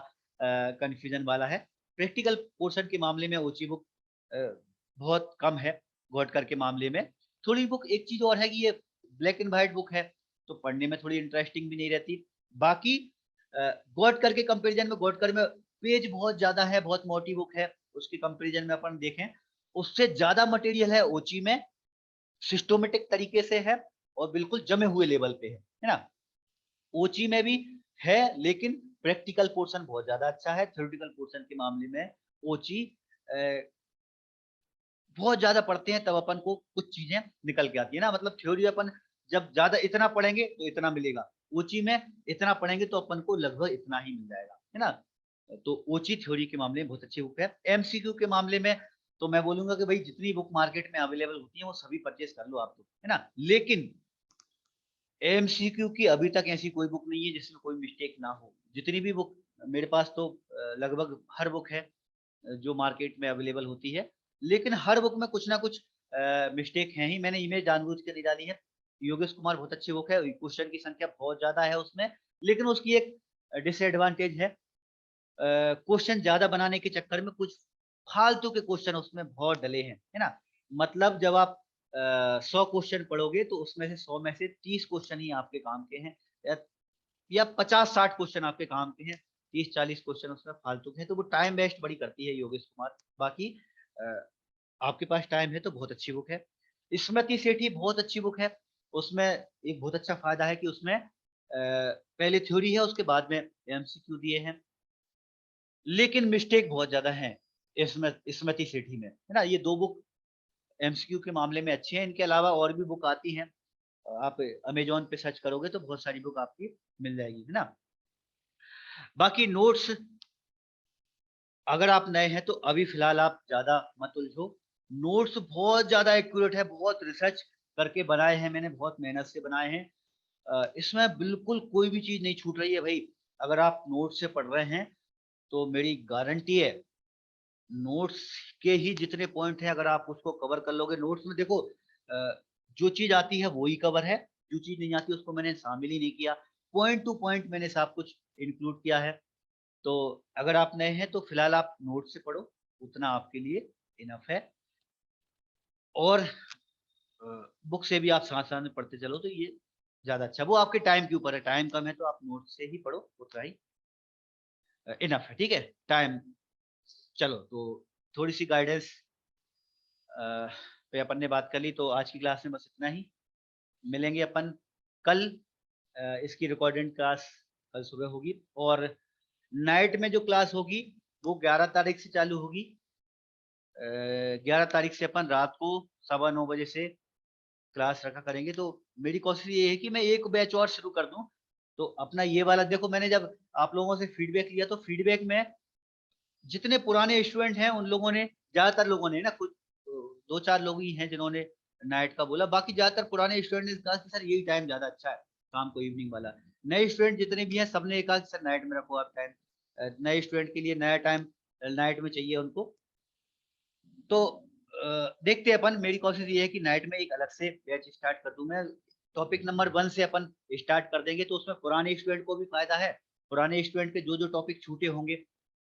कंफ्यूजन वाला है। प्रैक्टिकल पोर्शन के मामले में ओची बुक बहुत कम है। गॉडकर के मामले में थोड़ी बुक, एक चीज और है कि ये ब्लैक एंड व्हाइट बुक है तो पढ़ने में थोड़ी इंटरेस्टिंग भी नहीं रहती। बाकी गॉडकर के कंपैरिजन में, गॉडकर में पेज बहुत ज्यादा है, बहुत मोटी बुक है। उसके कंपैरिजन में अपन देखें, उससे ज्यादा मटेरियल है ओची में, सिस्टमेटिक तरीके से है और बिल्कुल जमे हुए लेवल पे है ना। ओची में भी है लेकिन प्रैक्टिकल पोर्शन बहुत ज्यादा अच्छा है। थ्योरेटिकल पोर्शन के मामले में ओची बहुत ज्यादा पढ़ते हैं तब अपन को कुछ चीजें निकल के आती है ना। मतलब थ्योरी अपन जब ज्यादा इतना पढ़ेंगे तो इतना मिलेगा, ओची में इतना पढ़ेंगे तो अपन को लगभग इतना ही मिल जाएगा, है ना। तो ओची थ्योरी के मामले में बहुत अच्छी बुक है। एमसीक्यू के मामले में तो मैं बोलूंगा कि भाई जितनी बुक मार्केट में अवेलेबल होती है वो सभी परचेज कर लो आप तो, है ना। लेकिन एमसीक्यू की अभी तक ऐसी कोई बुक नहीं है जिसमें कोई मिस्टेक ना हो। जितनी भी बुक मेरे पास तो लगभग हर बुक है जो मार्केट में अवेलेबल होती है, लेकिन हर बुक में कुछ ना कुछ मिस्टेक है ही। मैंने इमेज जानबूझ के नहीं डाली है। योगेश कुमार बहुत अच्छी बुक है, क्वेश्चन की संख्या बहुत ज्यादा है उसमें, लेकिन उसकी एक डिसएडवांटेज है, क्वेश्चन ज्यादा बनाने के चक्कर में कुछ फालतू के क्वेश्चन उसमें बहुत डले हैं, है ना। मतलब जब आप 100 क्वेश्चन पढ़ोगे तो उसमें से 100 में से 30 क्वेश्चन ही आपके काम के हैं, या 50-60 क्वेश्चन आपके काम के हैं, 30-40 क्वेश्चन उसमें फालतू के हैं। तो वो टाइम वेस्ट बड़ी करती है योगेश कुमार। बाकी आपके पास टाइम है तो बहुत अच्छी बुक है। स्मृति सेठी बहुत अच्छी बुक है। उसमें एक बहुत अच्छा फायदा है कि उसमें पहले थ्योरी है उसके बाद में एमसीक्यू दिए हैं, लेकिन मिस्टेक बहुत ज्यादा है इसमें स्मृति सेठी में, है ना। ये दो बुक एमसीक्यू के मामले में अच्छी हैं। इनके अलावा और भी बुक आती हैं, आप अमेजोन पे सर्च करोगे तो बहुत सारी बुक आपकी मिल जाएगी, है ना। बाकी नोट्स, अगर आप नए हैं तो अभी फिलहाल आप ज्यादा मत उलझो। नोट्स बहुत ज्यादा एक्यूरेट है, बहुत रिसर्च करके बनाए हैं मैंने, बहुत मेहनत से बनाए हैं। इसमें बिल्कुल कोई भी चीज नहीं छूट रही है भाई। अगर आप नोट से पढ़ रहे हैं तो मेरी गारंटी है, नोट्स के ही जितने पॉइंट हैं अगर आप उसको कवर कर लोगे। नोट्स में देखो, जो चीज आती है वो ही कवर है, जो चीज नहीं आती उसको मैंने शामिल ही नहीं किया। पॉइंट टू पॉइंट मैंने सब कुछ इंक्लूड किया है। तो अगर आप नए हैं तो फिलहाल आप नोट से पढ़ो, उतना आपके लिए इनफ है। और बुक से भी आप साथ साथ में पढ़ते चलो तो ये ज्यादा अच्छा। वो आपके टाइम के ऊपर है, टाइम कम है तो आप नोट से ही पढ़ो, उतना ही इनफ है। ठीक है, टाइम। चलो तो थोड़ी सी गाइडेंस पे अपन ने बात कर ली, तो आज की क्लास में बस इतना ही। मिलेंगे अपन कल। इसकी रिकॉर्डेड क्लास कल सुबह होगी, और नाइट में जो क्लास होगी वो 11 तारीख से चालू होगी। 11 तारीख से अपन रात को 9:15 बजे से क्लास रखा करेंगे। तो मेरी कोशिश ये है कि मैं एक बैच और शुरू कर दूं। तो अपना ये वाला देखो, मैंने जब आप लोगों से फीडबैक लिया तो फीडबैक में जितने पुराने स्टूडेंट हैं उन लोगों ने, ज्यादातर लोगों ने ना, कुछ 2-4 लोग ही हैं जिन्होंने नाइट का बोला, बाकी ज्यादातर पुराने स्टूडेंट ने कहा कि सर यही टाइम ज्यादा अच्छा है, शाम को इवनिंग वाला। नए स्टूडेंट जितने भी हैं सबने ये कहा कि सर नाइट में रखो आप टाइम, नए स्टूडेंट के लिए नया टाइम नाइट में चाहिए उनको। तो देखते हैं अपन। मेरी कोशिश ये है कि नाइट में एक अलग से बैच स्टार्ट कर दूं मैं। टॉपिक नंबर 1 से अपन स्टार्ट कर देंगे, तो उसमें पुराने स्टूडेंट को भी फायदा है। पुराने स्टूडेंट के जो जो टॉपिक छूटे होंगे,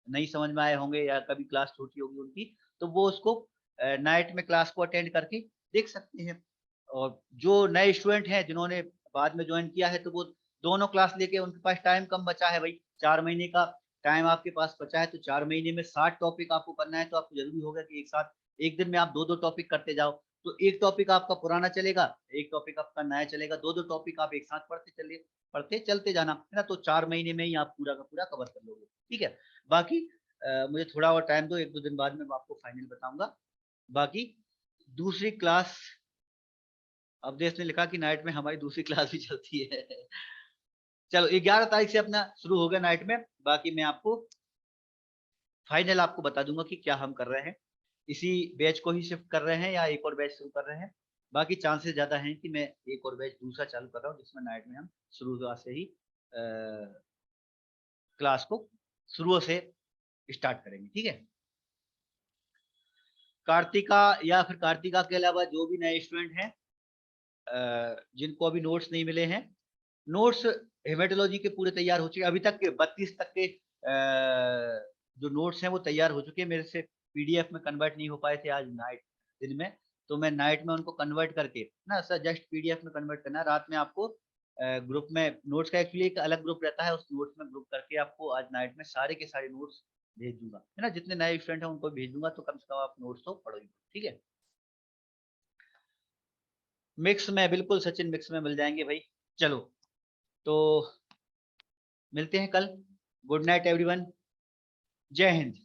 नहीं समझ में आए होंगे, या कभी क्लास छूटी होगी उनकी, तो वो उसको नाइट में क्लास को अटेंड करके देख सकते हैं। और जो नए स्टूडेंट हैं जिन्होंने बाद में ज्वाइन किया है, तो वो दोनों क्लास लेके, उनके पास टाइम कम बचा है भाई, 4 महीने का टाइम आपके पास बचा है, तो 4 महीने में 60 टॉपिक आपको करना है। तो आपको जरूरी होगा कि एक साथ एक दिन में आप 2-2 टॉपिक करते जाओ। तो एक टॉपिक आपका पुराना चलेगा, एक टॉपिक आपका नया चलेगा, 2-2 टॉपिक आप एक साथ पढ़ते चलते जाना है ना। तो 4 महीने में ही आप पूरा का पूरा कवर कर लोगे। ठीक है, बाकी मुझे थोड़ा और टाइम दो, 1-2 दिन बाद में आपको फाइनल बताऊंगा। बाकी दूसरी क्लास, अवधेश ने लिखा कि नाइट में हमारी दूसरी क्लास भी चलती है। चलो 11 तारीख से अपना शुरू हो गया नाइट में। बाकी मैं आपको फाइनल आपको बता दूंगा कि क्या हम कर रहे हैं, इसी बैच को ही शिफ्ट कर रहे हैं या एक और बैच शुरू कर रहे हैं। बाकी चांसेस ज्यादा हैं कि मैं एक और बैच दूसरा चालू कर रहा हूँ, जिसमें नाइट में हम शुरू से ही क्लास को शुरू से स्टार्ट करेंगे। ठीक है, कार्तिका या फिर कार्तिका के अलावा जो भी नए स्टूडेंट हैं जिनको अभी नोट्स नहीं मिले हैं, नोट्स हेमेटोलॉजी के पूरे तैयार हो चुके हैं। अभी तक के 32 तक के जो नोट्स हैं वो तैयार हो चुके हैं, मेरे से पीडीएफ में कन्वर्ट नहीं हो पाए थे आज नाइट दिन में। तो मैं नाइट में उनको कन्वर्ट करके ना, सर जस्ट पीडीएफ में कन्वर्ट करना, रात में आपको ग्रुप में नोट्स का एक्चुअली एक अलग ग्रुप रहता है, उस नोट्स में ग्रुप करके आपको आज नाइट में सारे के सारे नोट्स भेज दूंगा, है ना। जितने नए स्टूडेंट हैं उनको भेज दूंगा, तो कम से कम आप नोट्स तो पढ़ोगे। ठीक है, मिक्स में बिल्कुल सचिन, मिक्स में मिल जाएंगे भाई। चलो तो मिलते हैं कल। गुड नाइट एवरीवन, जय हिंद।